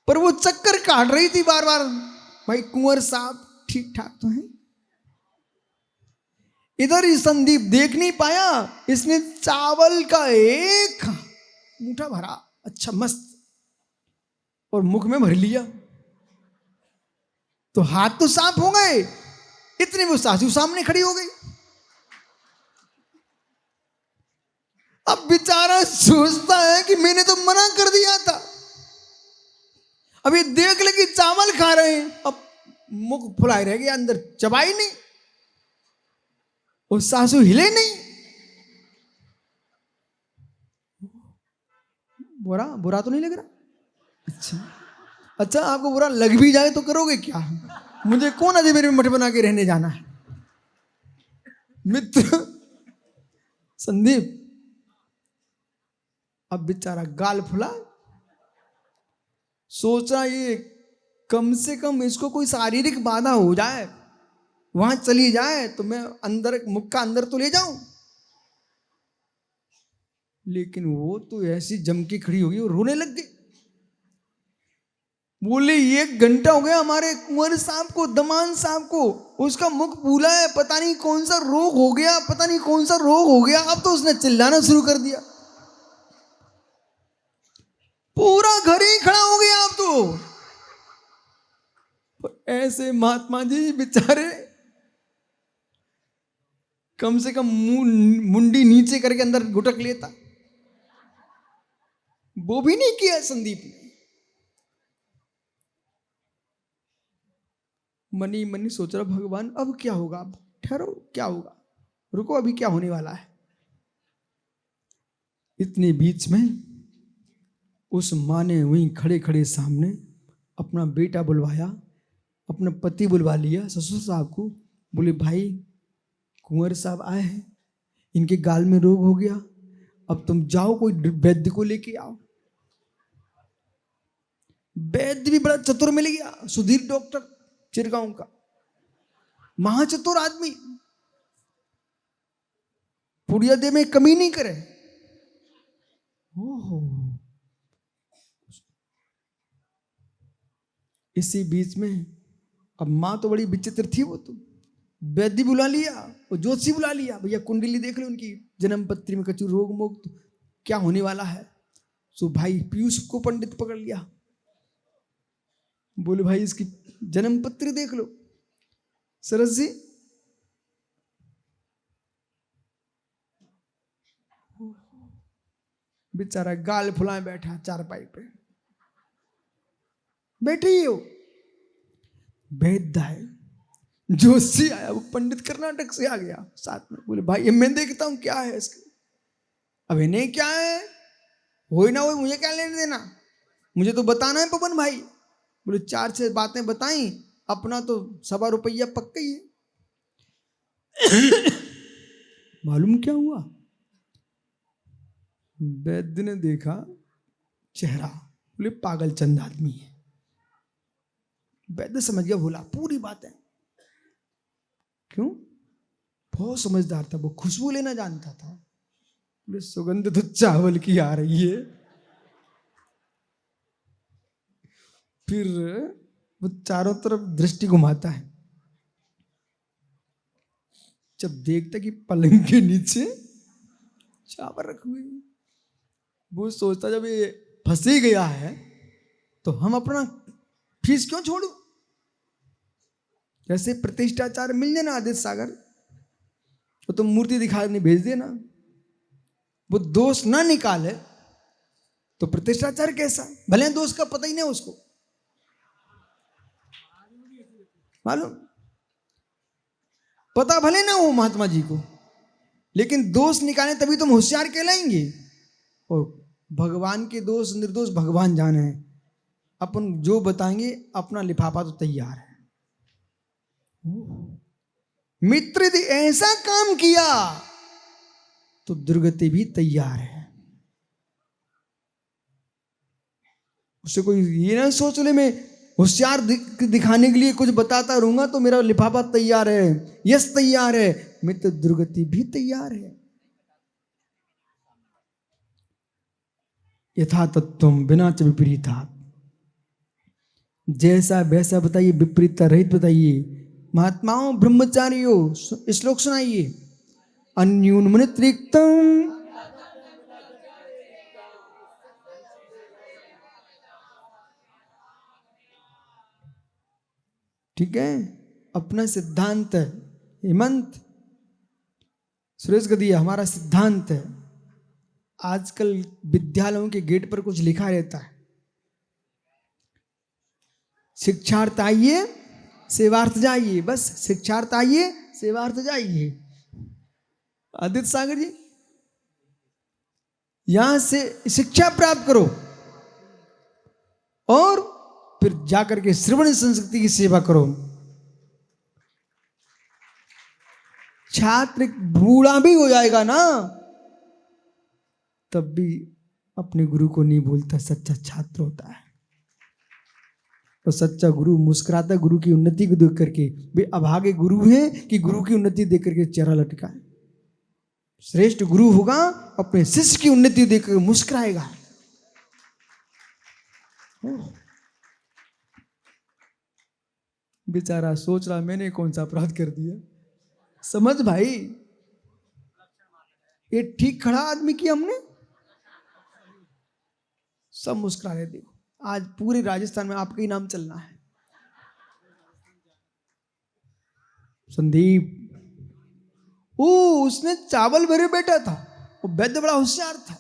पर वो चक्कर काट रही थी बार बार, भाई कुंवर साहब ठीक ठाक तो हैं। इधर ही संदीप देख नहीं पाया, इसने चावल का एक मुट्ठा भरा अच्छा मस्त और मुख में भर लिया। तो हाथ तो साफ हो गए, इतने वो सासू सामने खड़ी हो गई। अब बेचारा सोचता है कि मैंने तो मना कर दिया था, अब ये देख ले कि चावल खा रहे हैं, अब मुख फुलाए रह गया, अंदर चबाई नहीं, और सासू हिले नहीं। बुरा बुरा तो नहीं लग रहा? अच्छा आपको बुरा लग भी जाए तो करोगे क्या? मुझे कौन अजय मेरे मठ बना के रहने जाना है। मित्र संदीप अब बेचारा गाल फुला, सोचा ये कम से कम इसको कोई शारीरिक बाधा हो जाए, वहां चली जाए तो मैं अंदर मुख का अंदर तो ले जाऊं। लेकिन वो तो ऐसी जम के खड़ी हो गई और रोने लग गई। बोले 1 घंटा हो गया हमारे कुंवर साहब को, दमान साहब को, उसका मुख फूला है, पता नहीं कौन सा रोग हो गया, पता नहीं कौन सा रोग हो गया। अब तो उसने चिल्लाना शुरू कर दिया, पूरा घर ही खड़ा हो गया अब तो। ऐसे महात्मा जी बेचारे कम से कम मुंडी नीचे करके अंदर घुटक लेता, वो भी नहीं किया संदीप ने। मनी मनी सोच रहा भगवान अब क्या होगा, अब ठहरो क्या होगा, रुको अभी क्या होने वाला है। इतने बीच में उस माँ ने वहीं खड़े खड़े सामने अपना बेटा बुलवाया, अपना पति बुलवा लिया, ससुर साहब को। बोले भाई कुंवर साहब आए हैं, इनके गाल में रोग हो गया, अब तुम जाओ कोई वैद्य को लेके आओ। वैद्य भी बड़ा चतुर मिल गया, सुधीर डॉक्टर चिरगांव का, महाचतुर आदमी, पुड़िया दे में कमी नहीं करे। ओहो इसी बीच में अब मां तो बड़ी विचित्र थी, वो तो वैद्य बुला लिया, वो ज्योतिषी बुला लिया, भैया कुंडली देख लो उनकी, जन्म पत्री में कचू रोग मोग तो क्या होने वाला है। सो भाई पीयूष को पंडित पकड़ लिया, बोले भाई इसकी जन्म पत्री देख लो। सरस जी बेचारा गाल फुलाए बैठा चारपाई पे, बैठे ही हो। वैद्य है, जोशी आया, वो पंडित कर्नाटक से आ गया साथ में। बोले भाई मैं देखता हूं क्या है इसके। अब इन्हें क्या है, हो ना हो मुझे क्या लेने देना, मुझे तो बताना है पवन भाई। बोले 4-6 बातें बताई, अपना तो 1.25 रुपया पक्का ही है। मालूम क्या हुआ, वैद्य ने देखा चेहरा, बोले पागल चंद आदमी है। वैद्य समझ गया, बोला पूरी बात है। क्यों, बहुत समझदार था वो, खुशबू लेना जानता था। बोले सुगंध तो चावल की आ रही है। फिर वो चारों तरफ दृष्टि घुमाता है, जब देखता कि पलंग के नीचे चावल रखे हुए, वो सोचता जब ये फंसी गया है तो हम अपना फीस क्यों छोड़ू, जैसे प्रतिष्ठाचार मिल जाए ना आदित्य सागर, तो तुम मूर्ति दिखाने भेज देना, वो दोष ना निकाले तो प्रतिष्ठाचार कैसा? भले दोष का पता ही नहीं उसको, मालूम पता भले ना हो महात्मा जी को, लेकिन दोष निकाले तभी तुम होशियार कहलाएंगे। और भगवान के दोष निर्दोष भगवान जाने हैं, अपन जो बताएंगे अपना लिफाफा तो तैयार है। मित्र यदि ऐसा काम किया तो दुर्गति भी तैयार है। उससे कोई ये ना सोच ले मैं होशियार दिखाने के लिए कुछ बताता रहूंगा तो मेरा लिफाफा तैयार है, यश तैयार है, मित्र दुर्गति भी तैयार है। यथा तत्वम बिना च विपरीता, जैसा वैसा बताइए, विपरीतता रहित बताइए। महात्माओं ब्रह्मचारियों श्लोक सुनाइए। अन्यूनमनित्रिक्तम, ठीक है, अपना सिद्धांत है। हेमंत सुरेश गदिया हमारा सिद्धांत है। आजकल विद्यालयों के गेट पर कुछ लिखा रहता है, शिक्षार्थ आइए सेवार्थ जाइए, बस शिक्षार्थ आइए सेवार्थ जाइए। आदित्य सागर जी, यहां से शिक्षा प्राप्त करो और फिर जाकर के श्रवण संस्कृति की सेवा करो। छात्र बूढ़ा भी हो जाएगा ना, तब भी अपने गुरु को नहीं भूलता, सच्चा छात्र होता है। और सच्चा गुरु मुस्कुराता गुरु की उन्नति को देख करके, वे अभागे गुरु हैं कि गुरु की उन्नति देख करके चेहरा लटकाए। श्रेष्ठ गुरु होगा अपने शिष्य की उन्नति देख कर मुस्कुराएगा। बेचारा सोच रहा मैंने कौन सा अपराध कर दिया। समझ भाई, ये ठीक खड़ा आदमी की हमने, सब मुस्कुरा रहे। देखो आज पूरे राजस्थान में आपका ही नाम चलना है। संदीप, उसने चावल भरे बैठा था, वो वैद्य बड़ा होशियार था,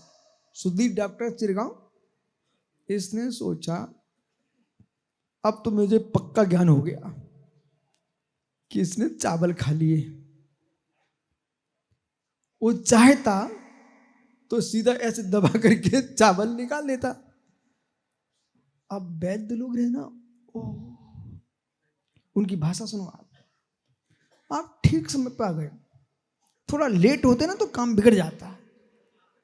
सुदीप डॉक्टर चिरगांव। इसने सोचा अब तो मुझे पक्का ज्ञान हो गया कि इसने चावल खा लिए। वो चाहता तो सीधा ऐसे दबा करके चावल निकाल लेता। अब वैद्य लोग रहे ना, उनकी भाषा सुनो आप ठीक समय पे आ गए। थोड़ा लेट होते ना तो काम बिगड़ जाता है,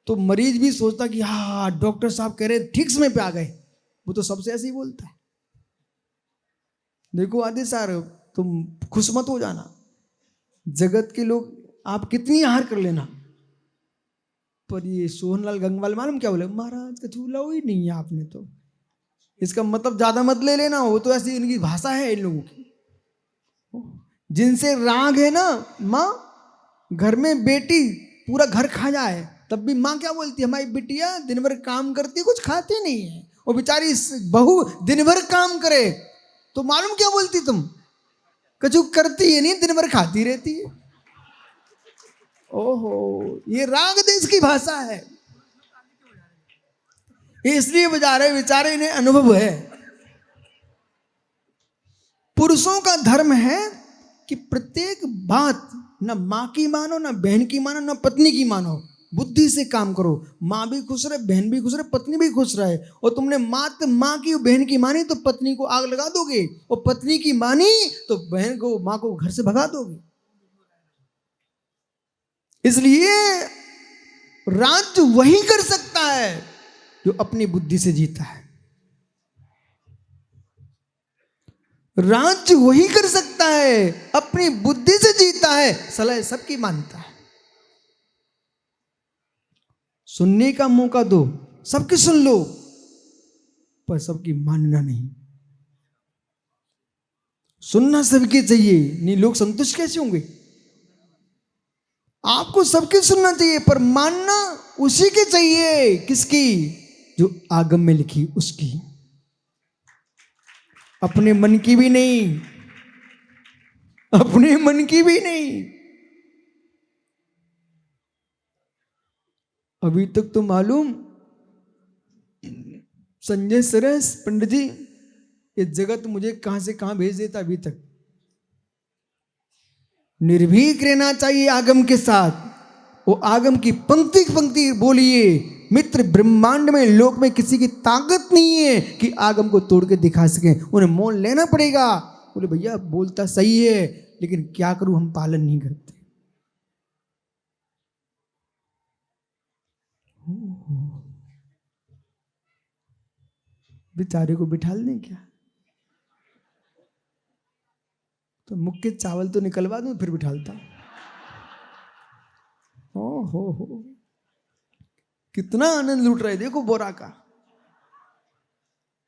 तो मरीज भी सोचता कि हाँ डॉक्टर साहब कह रहे ठीक समय पे आ गए। वो तो सबसे ऐसे ही बोलता है। देखो आदि सर, तुम खुश मत हो जाना, जगत के लोग आप कितनी हार कर लेना, पर ये सोहनलाल गंगवाल मालूम क्या बोले, महाराज का झूला ही नहीं है आपने तो। इसका मतलब ज्यादा मत ले लेना, वो तो ऐसी इनकी भाषा है इन लोगों की। जिनसे राग है ना, माँ घर में बेटी पूरा घर खा जाए तब भी माँ क्या बोलती है, हमारी बिटिया दिन भर काम करती कुछ खाती नहीं है। और बेचारी बहू दिन भर काम करे तो मालूम क्या बोलती, तुम कछु करती है नहीं, दिन भर खाती रहती है। ओहो, ये राग देश की भाषा है, इसलिए बेचारे इन्हें अनुभव है। पुरुषों का धर्म है कि प्रत्येक बात न माँ की मानो, न बहन की मानो, न पत्नी की मानो, बुद्धि से काम करो। माँ भी खुश रहे, बहन भी खुश रहे, पत्नी भी खुश रहे। और तुमने मात्र माँ की बहन की मानी तो पत्नी को आग लगा दोगे, और पत्नी की मानी तो बहन को माँ को घर से भगा दोगे। इसलिए राज्य वही कर सकता है जो अपनी बुद्धि से जीता है। राज्य वही कर सकता है अपनी बुद्धि से जीता है, सलाह सबकी मानता है। सुनने का मौका दो, सबकी सुन लो, पर सबकी मानना नहीं। सुनना सबके चाहिए, नहीं लोग संतुष्ट कैसे होंगे। आपको सबकी सुनना चाहिए, पर मानना उसी के चाहिए। किसकी? जो आगम में लिखी उसकी, अपने मन की भी नहीं। अपने मन की भी नहीं। अभी तक तो मालूम संजय सरस पंडित जी, ये जगत मुझे कहां से कहां भेज देता। अभी तक निर्भीक रहना चाहिए आगम के साथ। वो आगम की पंक्ति पंक्ति बोलिए, मित्र ब्रह्मांड में लोक में किसी की ताकत नहीं है कि आगम को तोड़ के दिखा सके, उन्हें मोल लेना पड़ेगा। बोले भैया बोलता सही है, लेकिन क्या करूं, हम पालन नहीं करते। बेचारे को बिठा दें क्या? तो मुख के चावल तो निकलवा दूं फिर बिठालता। ओ हो, कितना आनंद लूट रहे देखो बोरा का।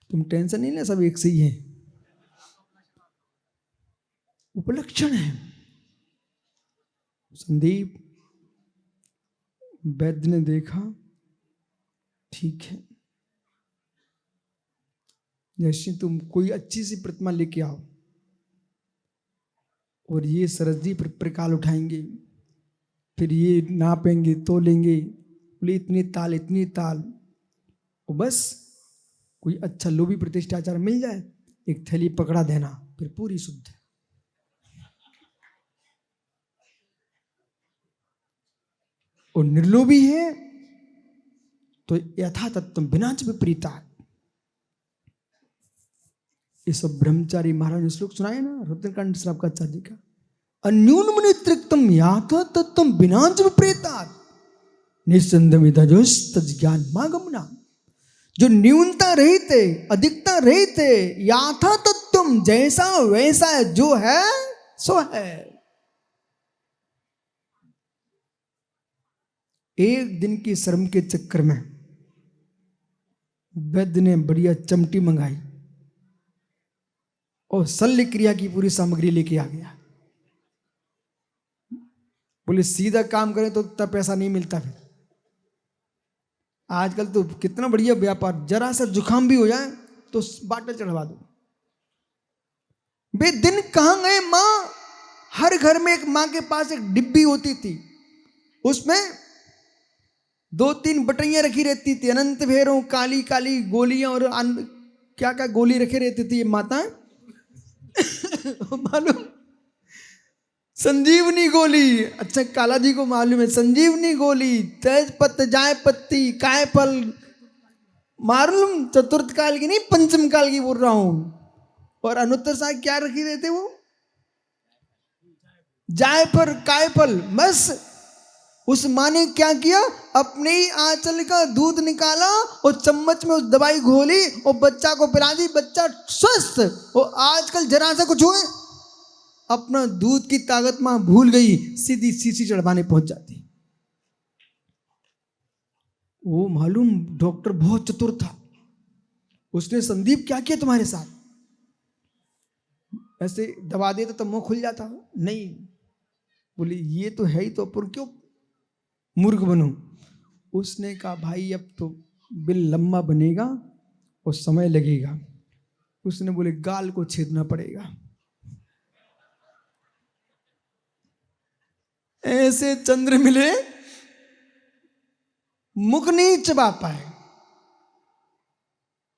तुम टेंशन नहीं ले, सब एक से ही है, उपलक्षण है। संदीप वैद्य ने देखा, ठीक है, जैसे तुम कोई अच्छी सी प्रतिमा लेके आओ और ये सरस जी प्रकाल उठाएंगे, फिर ये नापेंगे तोलेंगे, बोले इतनी ताल इतनी ताल, और बस कोई अच्छा लोभी प्रतिष्ठाचार मिल जाए, एक थैली पकड़ा देना, फिर पूरी शुद्ध। और निर्लोभी है तो यथा तत्व विनाच विपरीता। ये सब ब्रह्मचारी महाराज ने श्लोक सुनाए ना रत्नकांड श्रावकाचार्य का। अन्यून त्रिक्तम याथा तत्व विनाच विपरीता निस्संदमितजोस्त ज्ञान मागमना। जो न्यूनता रहित है, अधिकता रहित है, याथा तत्व जैसा वैसा है, जो है सो है। एक दिन की श्रम के चक्कर में वैद्य ने बढ़िया चमटी मंगाई और शल्य क्रिया की पूरी सामग्री लेके आ गया। बोले सीधा काम करें तो इतना पैसा नहीं मिलता। फिर आजकल तो कितना बढ़िया व्यापार, जरा सा जुकाम भी हो जाए तो बाटल चढ़वा दो। बे दिन कहां गए मां? हर घर में एक मां के पास एक डिब्बी होती थी, उसमें 2-3 बटैयां रखी रहती थी, अनंत भैरव, काली काली गोलियां और क्या क्या गोली रखे रहती थी ये माताएं। मालूम, संजीवनी गोली, अच्छा काला जी को मालूम है, संजीवनी गोली, तेज पत्त, जाय पत्ती, कायफल, मालूम चतुर्थ काल की नहीं पंचम काल की बोल रहा हूं। और अनुत्तर साहब क्या रखी रहते वो? जायफल कायफल। बस उस माँ ने क्या किया, अपने ही आंचल का दूध निकाला और चम्मच में उस दवाई घोली और बच्चा को पिला दी, बच्चा स्वस्थ। और आजकल जरा सा कुछ हुए, अपना दूध की ताकत मां भूल गई, सीधी सीसी चढ़वाने पहुंच जाती। वो मालूम डॉक्टर बहुत चतुर था, उसने संदीप क्या किया तुम्हारे साथ? ऐसे दबा देता तो मुंह खुल जाता। नहीं, बोले ये तो है ही, तो पर क्यों मूर्ख बनूं? उसने कहा भाई अब तो बिल लंबा बनेगा और समय लगेगा। उसने बोले गाल को छेदना पड़ेगा। ऐसे चंद्र मिले, मुख नहीं चबा पाए।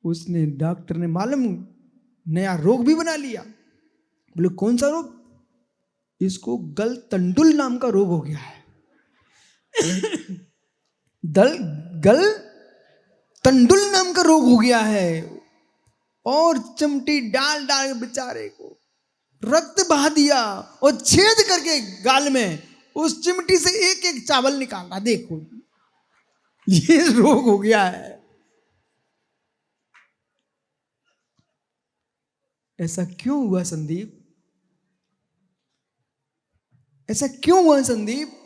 उसने, डॉक्टर ने मालूम नया रोग भी बना लिया। बोले कौन सा रोग? इसको गल तंडुल नाम का रोग हो गया है। गल तंडुल नाम का रोग हो गया है। और चिमटी डाल डाल बेचारे को रक्त बहा दिया और छेद करके गाल में उस चिमटी से एक एक चावल निकाला। देखो ये रोग हो गया है। ऐसा क्यों हुआ संदीप? ऐसा क्यों हुआ संदीप?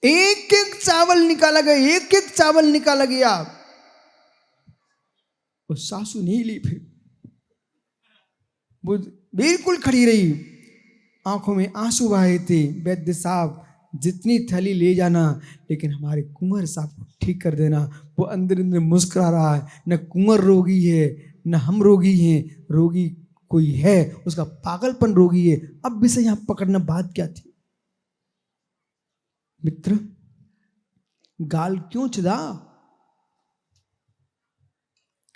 एक एक चावल निकाला गया, एक एक चावल निकाला गया। और सासू नहीं ली, फिर वो बिल्कुल खड़ी रही, आंखों में आंसू बहे थे। वैद्य साहब जितनी थैली ले जाना, लेकिन हमारे कुंवर साहब को ठीक कर देना। वो अंदर अंदर मुस्कुरा रहा है, न कुंवर रोगी है न हम रोगी हैं, रोगी कोई है, उसका पागलपन रोगी है। अब विषय यहां पकड़ना बात क्या थी? मित्र, गाल क्यों चिदा?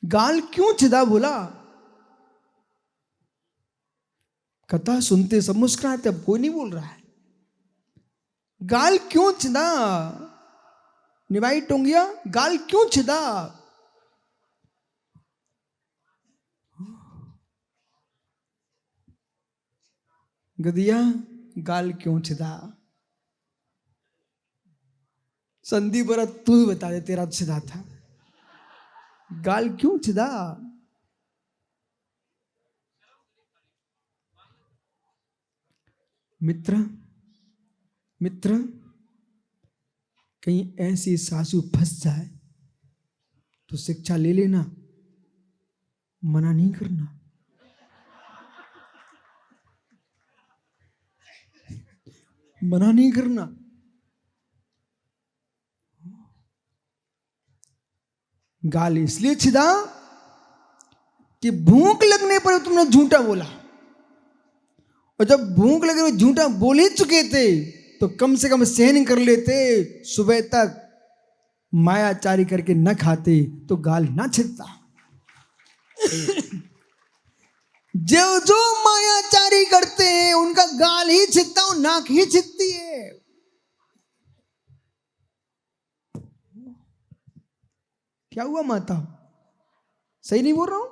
गाल क्यों चिदा बोला? कथा सुनते सब मुस्कुराते, अब कोई नहीं बोल रहा है। गाल क्यों चिदा? निभाई टोंगिया, गाल क्यों चिदा? गदिया, गाल क्यों चिदा? संदीप बरा, तू ही बता दे, तेरा चिदा था। गाल क्यों चिदा? मित्र, मित्र, कहीं ऐसी सासू फंस जाए तो शिक्षा ले लेना, मना नहीं करना। मना नहीं करना। गाल इसलिए छिदा कि भूख लगने पर तुमने झूठा बोला, और जब भूख लगे हुए झूठा बोल ही चुके थे तो कम से कम सहन कर लेते, सुबह तक मायाचारी करके न खाते तो गाल ना छिदता। जो जो मायाचारी करते हैं उनका गाल ही छिदता और नाक ही छिदती है। क्या हुआ माता, सही नहीं बोल रहा हूं?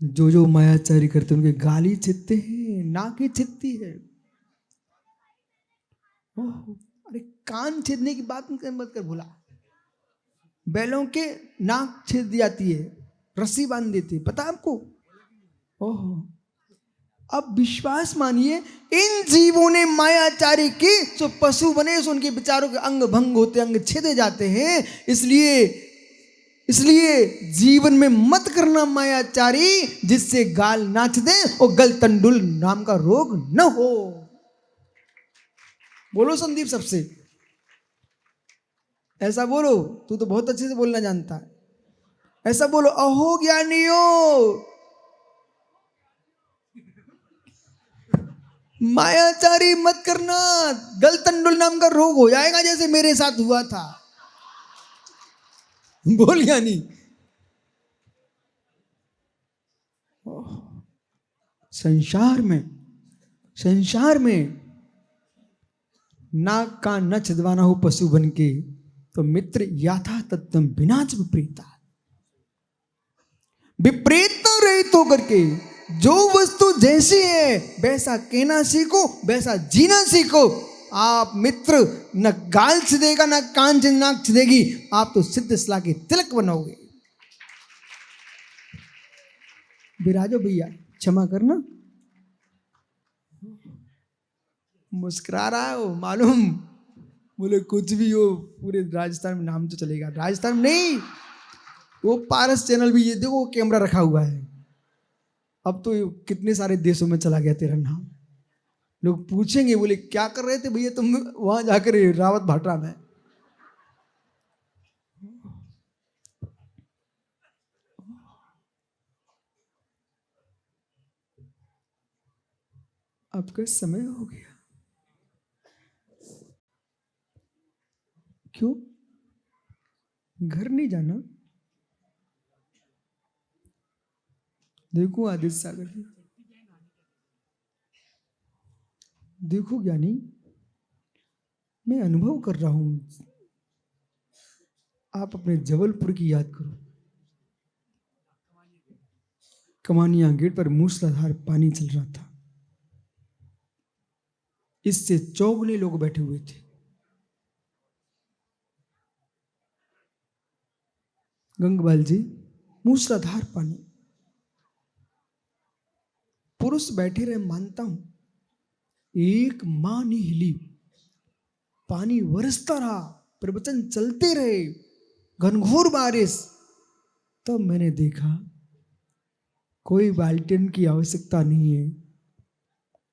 जो जो मायाचारी करते हैं उनके गाल ही छिदते हैं, नाक ही छिदती है। ओह, अरे कान छेदने की बात मत कर भूला। बैलों के नाक छेद जाती है, रस्सी बांध देती, पता आपको? ओह, अब विश्वास मानिए, इन जीवों ने मायाचारी की जो पशु बने, सो उनके विचारों के अंग भंग होते, अंग छेदे जाते हैं। इसलिए जीवन में मत करना मायाचारी, जिससे गाल नाच दे और गलतंडुल नाम का रोग न हो। बोलो संदीप सबसे, ऐसा बोलो। तू तो बहुत अच्छे से बोलना जानता है। ऐसा बोलो, अहो ज्ञानियों, मायाचारी मत करना, गलतंडुल नाम का रोग हो जाएगा, जैसे मेरे साथ हुआ था। बोल ज्ञानी। संसार में नाक कान न छिदवाना हो पशु बन के, तो मित्र याथा तत्वम विनाच विपरीता, विपरीत रहित होकर के जो वस्तु जैसी है वैसा कहना सीखो, वैसा जीना सीखो। आप मित्र, न गाल छिदेगा न कान नाक छिदेगी, आप तो सिद्ध सलाह के तिलक बनोगे। विराजो भैया, क्षमा करना। मुस्कुरा रहा हो मालूम, बोले कुछ भी हो, पूरे राजस्थान में नाम तो चलेगा। राजस्थान में नहीं, वो पारस चैनल भी, ये देखो कैमरा रखा हुआ है। अब तो कितने सारे देशों में चला गया तेरा नाम। लोग पूछेंगे, बोले क्या कर रहे थे भैया तुम वहां जाकर रावत भाटा में? आपका समय हो गया। क्यों घर नहीं जाना? देखो आदित्य सागर जी, देखो ज्ञानी, मैं अनुभव कर रहा हूं। आप अपने जबलपुर की याद करो। कमानिया गेट पर मूसलाधार पानी चल रहा था, इससे चौगुने लोग बैठे हुए थे। गंगवाल जी, मूसलाधार पानी, पुरुष बैठे रहे, मानता हूं। एक मां नहीं हिली, पानी बरसता रहा, प्रवचन चलते रहे, घनघोर बारिश। तब मैंने देखा कोई बाल्टिन की आवश्यकता नहीं है,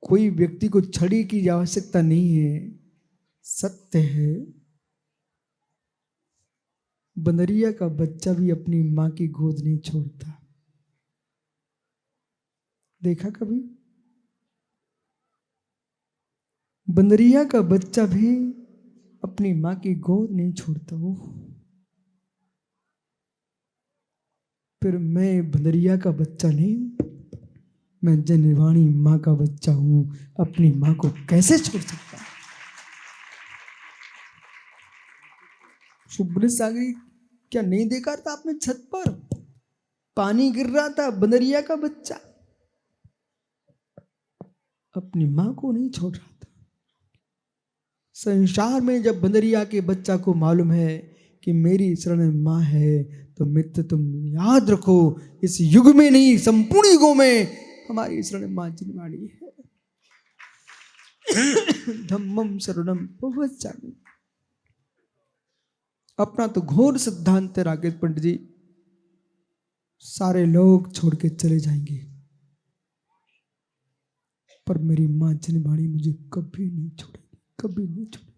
कोई व्यक्ति को छड़ी की आवश्यकता नहीं है। सत्य है, बंदरिया का बच्चा भी अपनी माँ की गोद नहीं छोड़ता। देखा कभी? बंदरिया का बच्चा भी अपनी माँ की गोद नहीं छोड़ता। वो फिर मैं बंदरिया का बच्चा नहीं हूं, मैं जनवाणी माँ का बच्चा हूं, अपनी माँ को कैसे छोड़ सकता? शुभ्र सागरी क्या नहीं देखा था आपने? छत पर पानी गिर रहा था, बंदरिया का बच्चा अपनी माँ को नहीं छोड़ रहा था। संसार में जब बंदरिया के बच्चा को मालूम है कि मेरी शरण में माँ है, तो मित्र तुम याद रखो, इस युग में नहीं संपूर्ण युगों में हमारी शरण माँ जिनवाणी है। धम्मम शरणम प्रव्रजामि। अपना तो घोर सिद्धांत है राकेश पंडित जी, सारे लोग छोड़ के चले जाएंगे, पर मेरी माँ जिनवाणी मुझे कभी नहीं छोड़ेगी, कभी नहीं छोड़ेगी।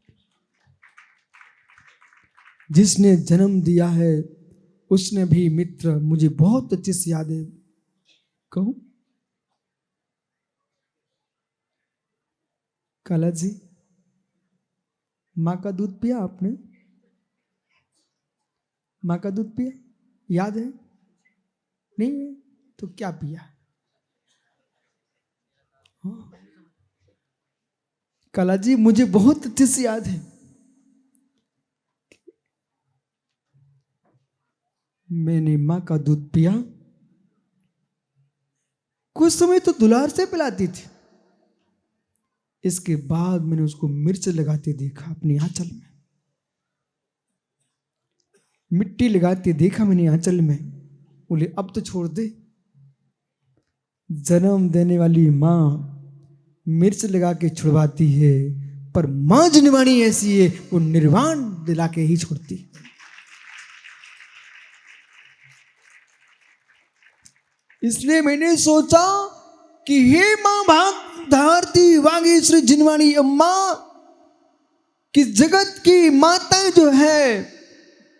जिसने जन्म दिया है उसने भी मित्र मुझे बहुत अच्छे से याद है। कहूं काला जी, माँ का दूध पिया आपने? माँ का दूध पिया याद है? नहीं है तो क्या पिया? हाँ। काला जी मुझे बहुत अच्छे से याद है, मैंने माँ का दूध पिया, कुछ समय तो दुलार से पिलाती थी, इसके बाद मैंने उसको मिर्च लगाते देखा अपनी आंचल में, मिट्टी लगाते देखा मैंने आंचल में। बोले अब तो छोड़ दे। जन्म देने वाली माँ मिर्च लगा के छुड़वाती है, पर माँ जिनवाणी ऐसी है वो निर्वाण दिला के ही छोड़ती। इसलिए मैंने सोचा कि हे माँ भाग धारती वागीश्वरी जिनवाणी अम्मा, कि जगत की माताएं जो है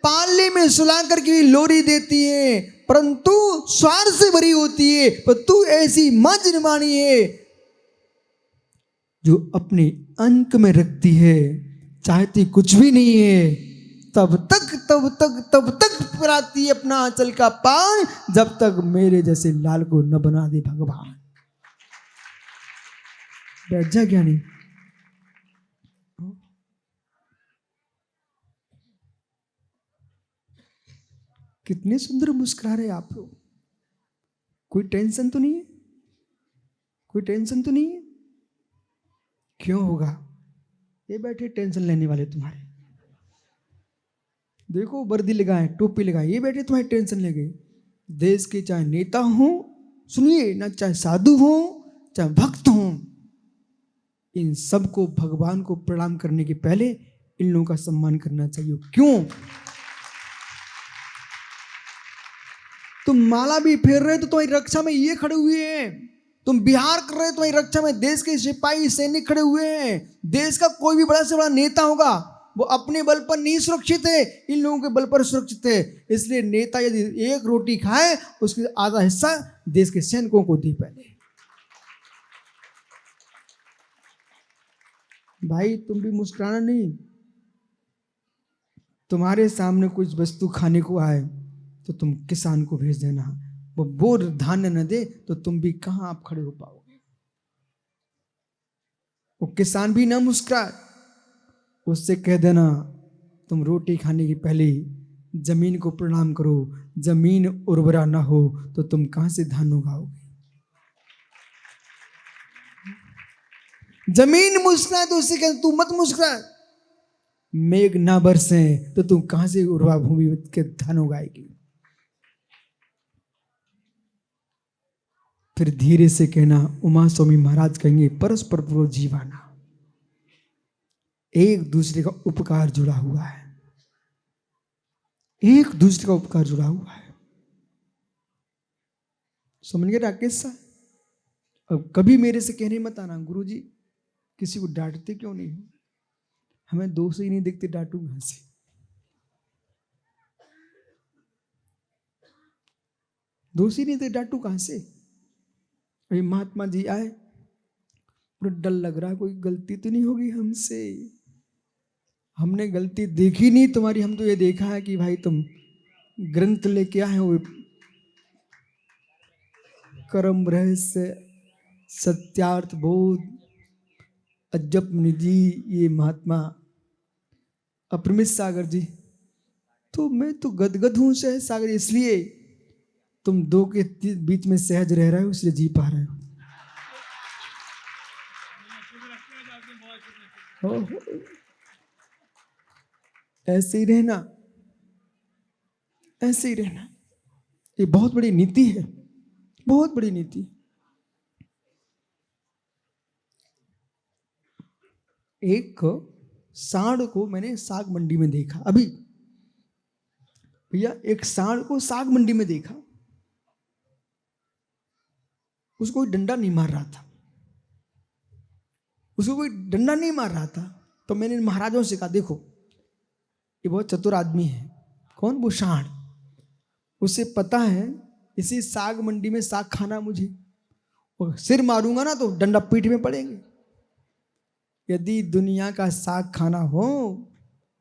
पालने में सुला करके लोरी देती है, परंतु स्वार्थ से भरी होती है, पर तू ऐसी माँ जिनवाणी है जो अपने अंक में रखती है, चाहती कुछ भी नहीं है, तब तक पिलाती है अपना आंचल का पान, जब तक मेरे जैसे लाल को न बना दे भगवान। बैठ जा ज्ञानी। कितने सुंदर मुस्कुरा रहे आप लोग। कोई टेंशन तो नहीं है? कोई टेंशन तो नहीं है? क्यों होगा? ये बैठे टेंशन लेने वाले तुम्हारे, देखो वर्दी लगाए टोपी लगाए, ये बैठे तुम्हारी टेंशन ले गए। देश के चाहे नेता हो, सुनिए ना, चाहे साधु हो चाहे भक्त हो, इन सबको भगवान को प्रणाम करने के पहले इन लोगों का सम्मान करना चाहिए। क्यों? तुम माला भी फेर रहे तो तुम्हारी रक्षा में ये खड़े हुए हैं, तुम बिहार कर रहे हो तुम्हारी रक्षा में देश के सिपाही सैनिक खड़े हुए हैं। देश का कोई भी बड़ा से बड़ा नेता होगा वो अपने बल पर नहीं सुरक्षित है, इन लोगों के बल पर सुरक्षित है। इसलिए नेता यदि एक रोटी खाए उसके आधा हिस्सा देश के सैनिकों को दी। पहले भाई तुम भी मुस्कुराना नहीं, तुम्हारे सामने कुछ वस्तु खाने को आए तो तुम किसान को भेज देना, वो बोर धान्य न दे तो तुम भी कहां आप खड़े हो पाओगे। वो किसान भी ना मुस्कुराए, उससे कह देना तुम रोटी खाने की पहले जमीन को प्रणाम करो, जमीन उर्वरा ना हो तो तुम कहां से धान उगाओगे। जमीन मुस्कुराए तो उससे कह तू मत मुस्कुरा, मेघ ना बरसे तो तुम कहां से उर्वरा भूमि के धान उगाएगी। फिर धीरे से कहना, उमा स्वामी महाराज कहेंगे परस्पर पूर्व जीवाना, एक दूसरे का उपकार जुड़ा हुआ है, एक दूसरे का उपकार जुड़ा हुआ है। समझ गए राकेश साहब? अब कभी मेरे से कहने मत आना गुरुजी किसी को डांटते क्यों नहीं हो, हमें दोष ही नहीं दिखते, डांटूंगा से। दोषी नहीं थे, डांटू कहाँ से? अभी महात्मा जी आए, मुझे डर लग रहा है कोई गलती तो नहीं होगी हमसे। हमने गलती देखी नहीं तुम्हारी, हम तो ये देखा है कि भाई तुम ग्रंथ लेके आए हो, कर्म रहस्य सत्यार्थ बोध अजब निधि, ये महात्मा अपरिमित सागर जी। तो मैं तो गदगद हूं सहज सागर, इसलिए तुम दो के बीच में सहज रह रहे हो, इसलिए जी पा रहे हो। ऐसे ही रहना, ऐसे ही रहना, ये बहुत बड़ी नीति है, बहुत बड़ी नीति। एक सांड को मैंने साग मंडी में देखा, अभी भैया एक सांड को साग मंडी में देखा, उसको कोई डंडा नहीं मार रहा था, उसको कोई डंडा नहीं मार रहा था। तो मैंने महाराजों से कहा देखो ये बहुत चतुर आदमी है। कौन? वो सांड। उसे पता है इसी साग मंडी में साग खाना मुझे, और सिर मारूंगा ना तो डंडा पीठ में पड़ेंगे। यदि दुनिया का साग खाना हो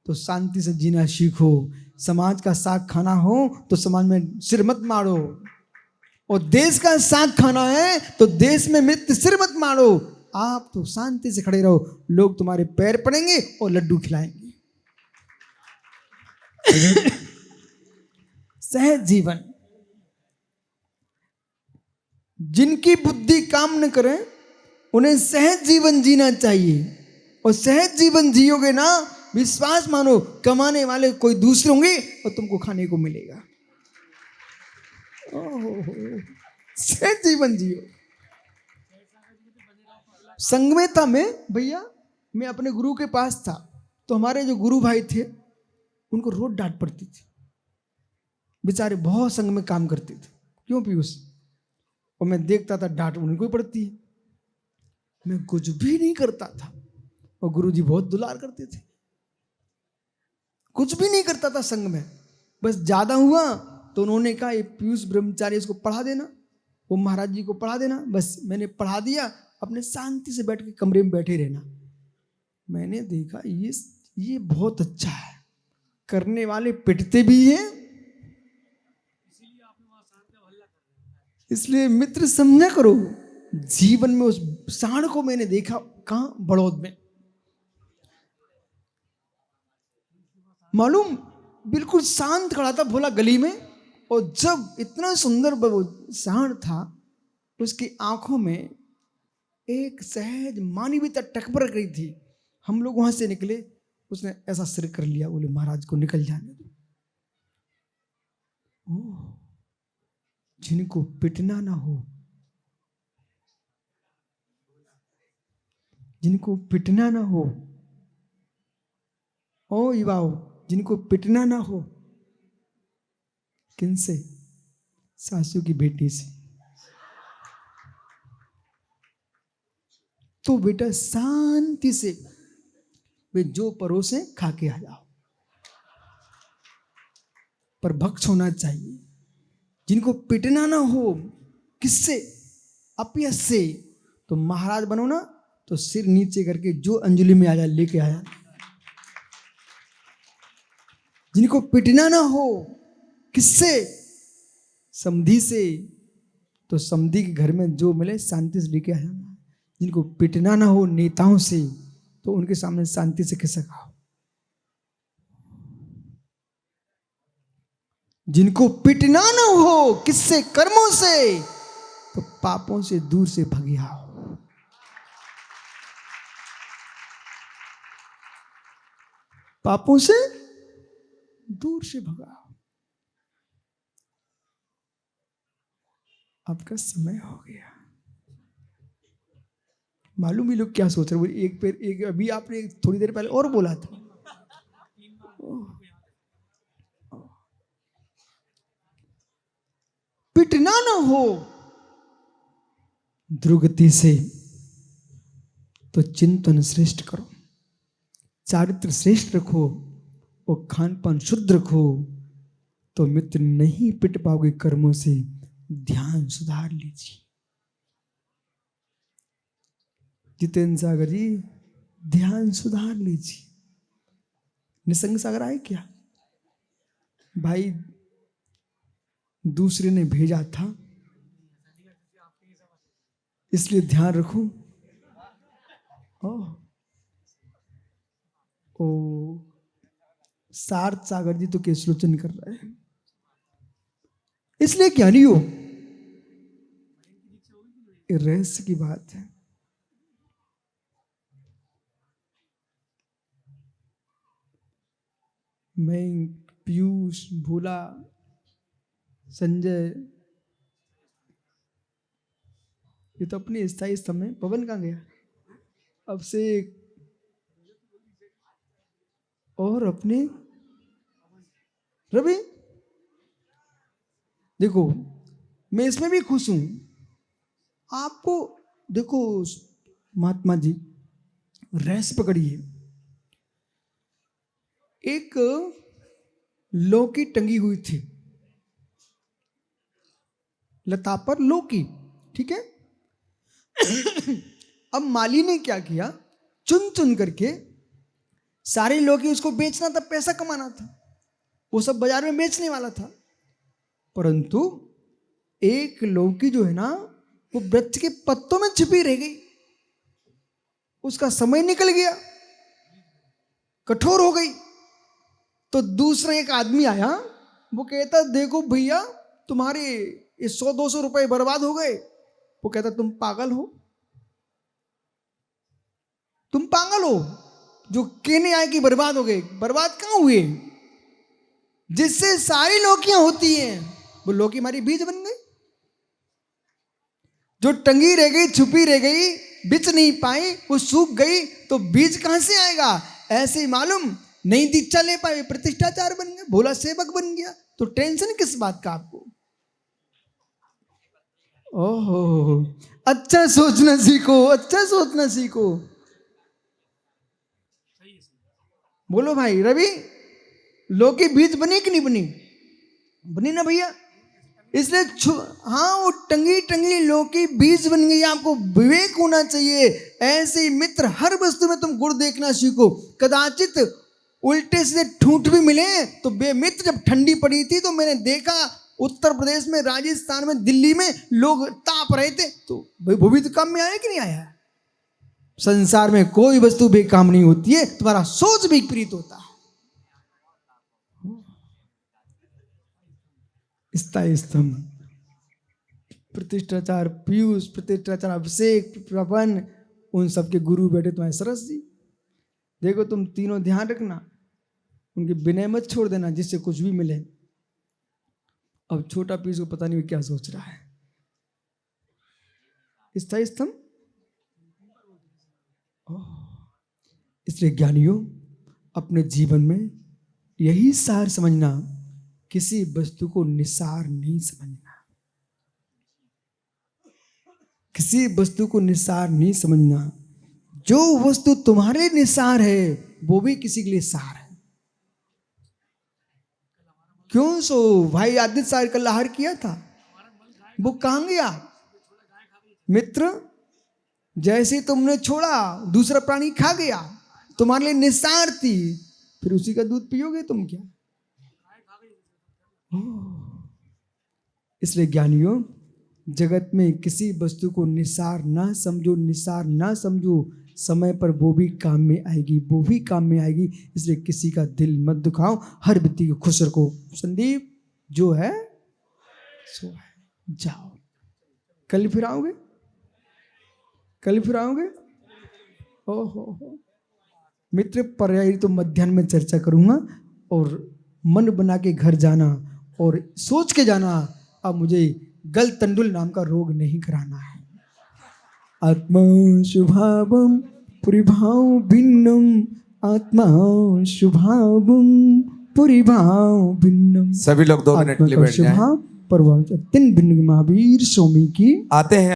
तो शांति से जीना सीखो, समाज का साग खाना हो तो समाज में सिर मत मारो, और देश का साग खाना है तो देश में मित्र सिर मत मारो। आप तो शांति से खड़े रहो, लोग तुम्हारे पैर पड़ेंगे और लड्डू खिलाएंगे। सहज जीवन, जिनकी बुद्धि काम न करे उन्हें सहज जीवन जीना चाहिए, और सहज जीवन जियोगे ना, विश्वास मानो कमाने वाले कोई दूसरे होंगे और तुमको खाने को मिलेगा। सहज जीवन जियो। संगमेता में भैया मैं अपने गुरु के पास था, तो हमारे जो गुरु भाई थे उनको रोज डांट पड़ती थी, बेचारे बहुत संग में काम करते थे। क्यों पीयूष? और मैं देखता था डांट उनको ही पड़ती है, मैं कुछ भी नहीं करता था, और गुरुजी बहुत दुलार करते थे। कुछ भी नहीं करता था संग में, बस ज्यादा हुआ तो उन्होंने कहा ये पीयूष ब्रह्मचारी इसको पढ़ा देना, वो महाराज जी को पढ़ा देना। बस मैंने पढ़ा दिया, अपने शांति से बैठ के कमरे में बैठे रहना। मैंने देखा ये बहुत अच्छा है, करने वाले पिटते भी हैं, इसलिए मित्र समझा करो। जीवन में उस सांड को मैंने देखा कहां? बड़ौद में। मालूम बिल्कुल शांत खड़ा था भोला गली में, और जब इतना सुंदर वो सांड था, उसकी आंखों में एक सहज मानवीयता टकबरक रही थी। हम लोग वहां से निकले, उसने ऐसा सिर कर लिया, बोले महाराज को निकल जाने दो। जिनको पिटना ना हो, जिनको पिटना ना हो, ओ युवाओं, जिनको पिटना ना हो, किनसे? सासू की बेटी से। तो बेटा शांति से वे जो परोसे खा के आ जाओ, पर भक्ष होना चाहिए। जिनको पिटना ना हो, किससे? अपयश से। तो महाराज बनो ना, तो सिर नीचे करके जो अंजलि में आ जाए लेके आया। जिनको पिटना ना हो, किससे? समधी से। तो समधी के घर में जो मिले शांति से लेके आया। जिनको पिटना ना हो नेताओं से, तो उनके सामने शांति से कैसे खाओ। जिनको पिटना ना हो, किससे? कर्मों से। तो पापों से दूर से भगियाओ। पापों से दूर से भगाओ। आपका समय हो गया। मालूम ही लोग क्या सोच रहे हैं? एक पैर एक, अभी आपने थोड़ी देर पहले और बोला था। पिटना ना हो दुर्गति से, तो चिंतन श्रेष्ठ करो, चारित्र श्रेष्ठ रखो, और खान पान शुद्ध रखो, तो मित्र नहीं पिट पाओगे कर्मों से, ध्यान सुधार लीजिए। जितेंद्र सागर जी, ध्यान सुधार लीजिए। निसंग सागर आए क्या भाई? दूसरे ने भेजा था, इसलिए ध्यान रखो। ओ सार्थ सागर जी तो केसलोचन कर रहे हैं, इसलिए ज्ञानी हो। ये रहस्य की बात है। मैं, पीयूष, भोला, संजय, ये तो अपने स्थायी समय। पवन कहाँ गया? अब से और अपने रवि, देखो मैं इसमें भी खुश हूं। आपको देखो महात्मा जी, रहस्य पकड़िए। एक लौकी टंगी हुई थी, लता पर लौकी, ठीक है। अब माली ने क्या किया, चुन चुन करके सारी लौकी उसको बेचना था, पैसा कमाना था, वो सब बाजार में बेचने वाला था। परंतु एक लौकी जो है ना, वो वृक्ष के पत्तों में छिपी रह गई। उसका समय निकल गया, कठोर हो गई। तो दूसरा एक आदमी आया, वो कहता देखो भैया तुम्हारे ये 100-200 रुपए बर्बाद हो गए। वो कहता तुम पागल हो, तुम पागल हो, जो कहने आए कि बर्बाद हो गए। बर्बाद कहां हुए? जिससे सारी लौकियां होती हैं, वो लौकी हमारी बीज बन गई। जो टंगी रह गई, छुपी रह गई, बिच नहीं पाई, वो सूख गई, तो बीज कहां से आएगा? ऐसे ही मालूम नई दीक्षा ले पाए, प्रतिष्ठाचार बन गया, भोला सेवक बन गया। तो टेंशन किस बात का आपको? ओहो, अच्छा सोचना सीखो, अच्छा सोचना सीखो। बोलो भाई रवि, लौकी बीज बनी कि नहीं बनी? बनी ना भैया। इसलिए हाँ, वो टंगी टंगी लौकी बीज बन गई। आपको विवेक होना चाहिए। ऐसे ही मित्र, हर वस्तु में तुम गुण देखना सीखो। कदाचित उल्टे से ठूंठ भी मिले तो बेमित्र। जब ठंडी पड़ी थी तो मैंने देखा उत्तर प्रदेश में, राजस्थान में, दिल्ली में लोग ताप रहे थे, तो वो भी तो काम में आया कि नहीं आया? संसार में कोई वस्तु बेकाम नहीं होती है, तुम्हारा सोच भी विपरीत होता है। स्थायी स्तंभ, प्रतिष्ठाचार पीयूष, प्रतिष्ठाचार अभिषेक, प्रपन, उन सबके गुरु बैठे तुम्हारे सरस जी। देखो तुम तीनों ध्यान रखना, उनके विनय मत छोड़ देना, जिससे कुछ भी मिले। अब छोटा पीयूष को पता नहीं क्या सोच रहा है। स्थायी स्तंभ, इसलिए ज्ञानियों, अपने जीवन में यही सार समझना, किसी वस्तु को निसार नहीं समझना। किसी वस्तु को निसार नहीं समझना। जो वस्तु तुम्हारे लिए निसार है, वो भी किसी के लिए सार है। क्यों सो भाई आदित्य सार का लहर किया था, वो कहां गया? मित्र, जैसे तुमने छोड़ा, दूसरा प्राणी खा गया, तुम्हारे लिए निसार थी, फिर उसी का दूध पियोगे तुम क्या? इसलिए ज्ञानियों, जगत में किसी वस्तु को निसार ना समझो, निसार ना समझो। समय पर वो भी काम में आएगी, वो भी काम में आएगी। इसलिए किसी का दिल मत दुखाओ, हर व्यक्ति को खुश रखो। संदीप, जो है सो है, जाओ। कल फिर आओगे? कल फिर आओगे? ओहो मित्र, पर्याय तो मध्याह्न में चर्चा करूंगा। और मन बना के घर जाना और सोच के जाना, अब मुझे गल तंडुल नाम का रोग नहीं कराना है। आत्मा शुभावम पुरिभाव भिन्नम, आत्मा शुभावम पुरिभाव भिन्नम। सभी लोग 2 मिनट के लिए बैठ जाएं। शुभाव पर्व 3 भिन्न महावीर स्वामी की आते हैं।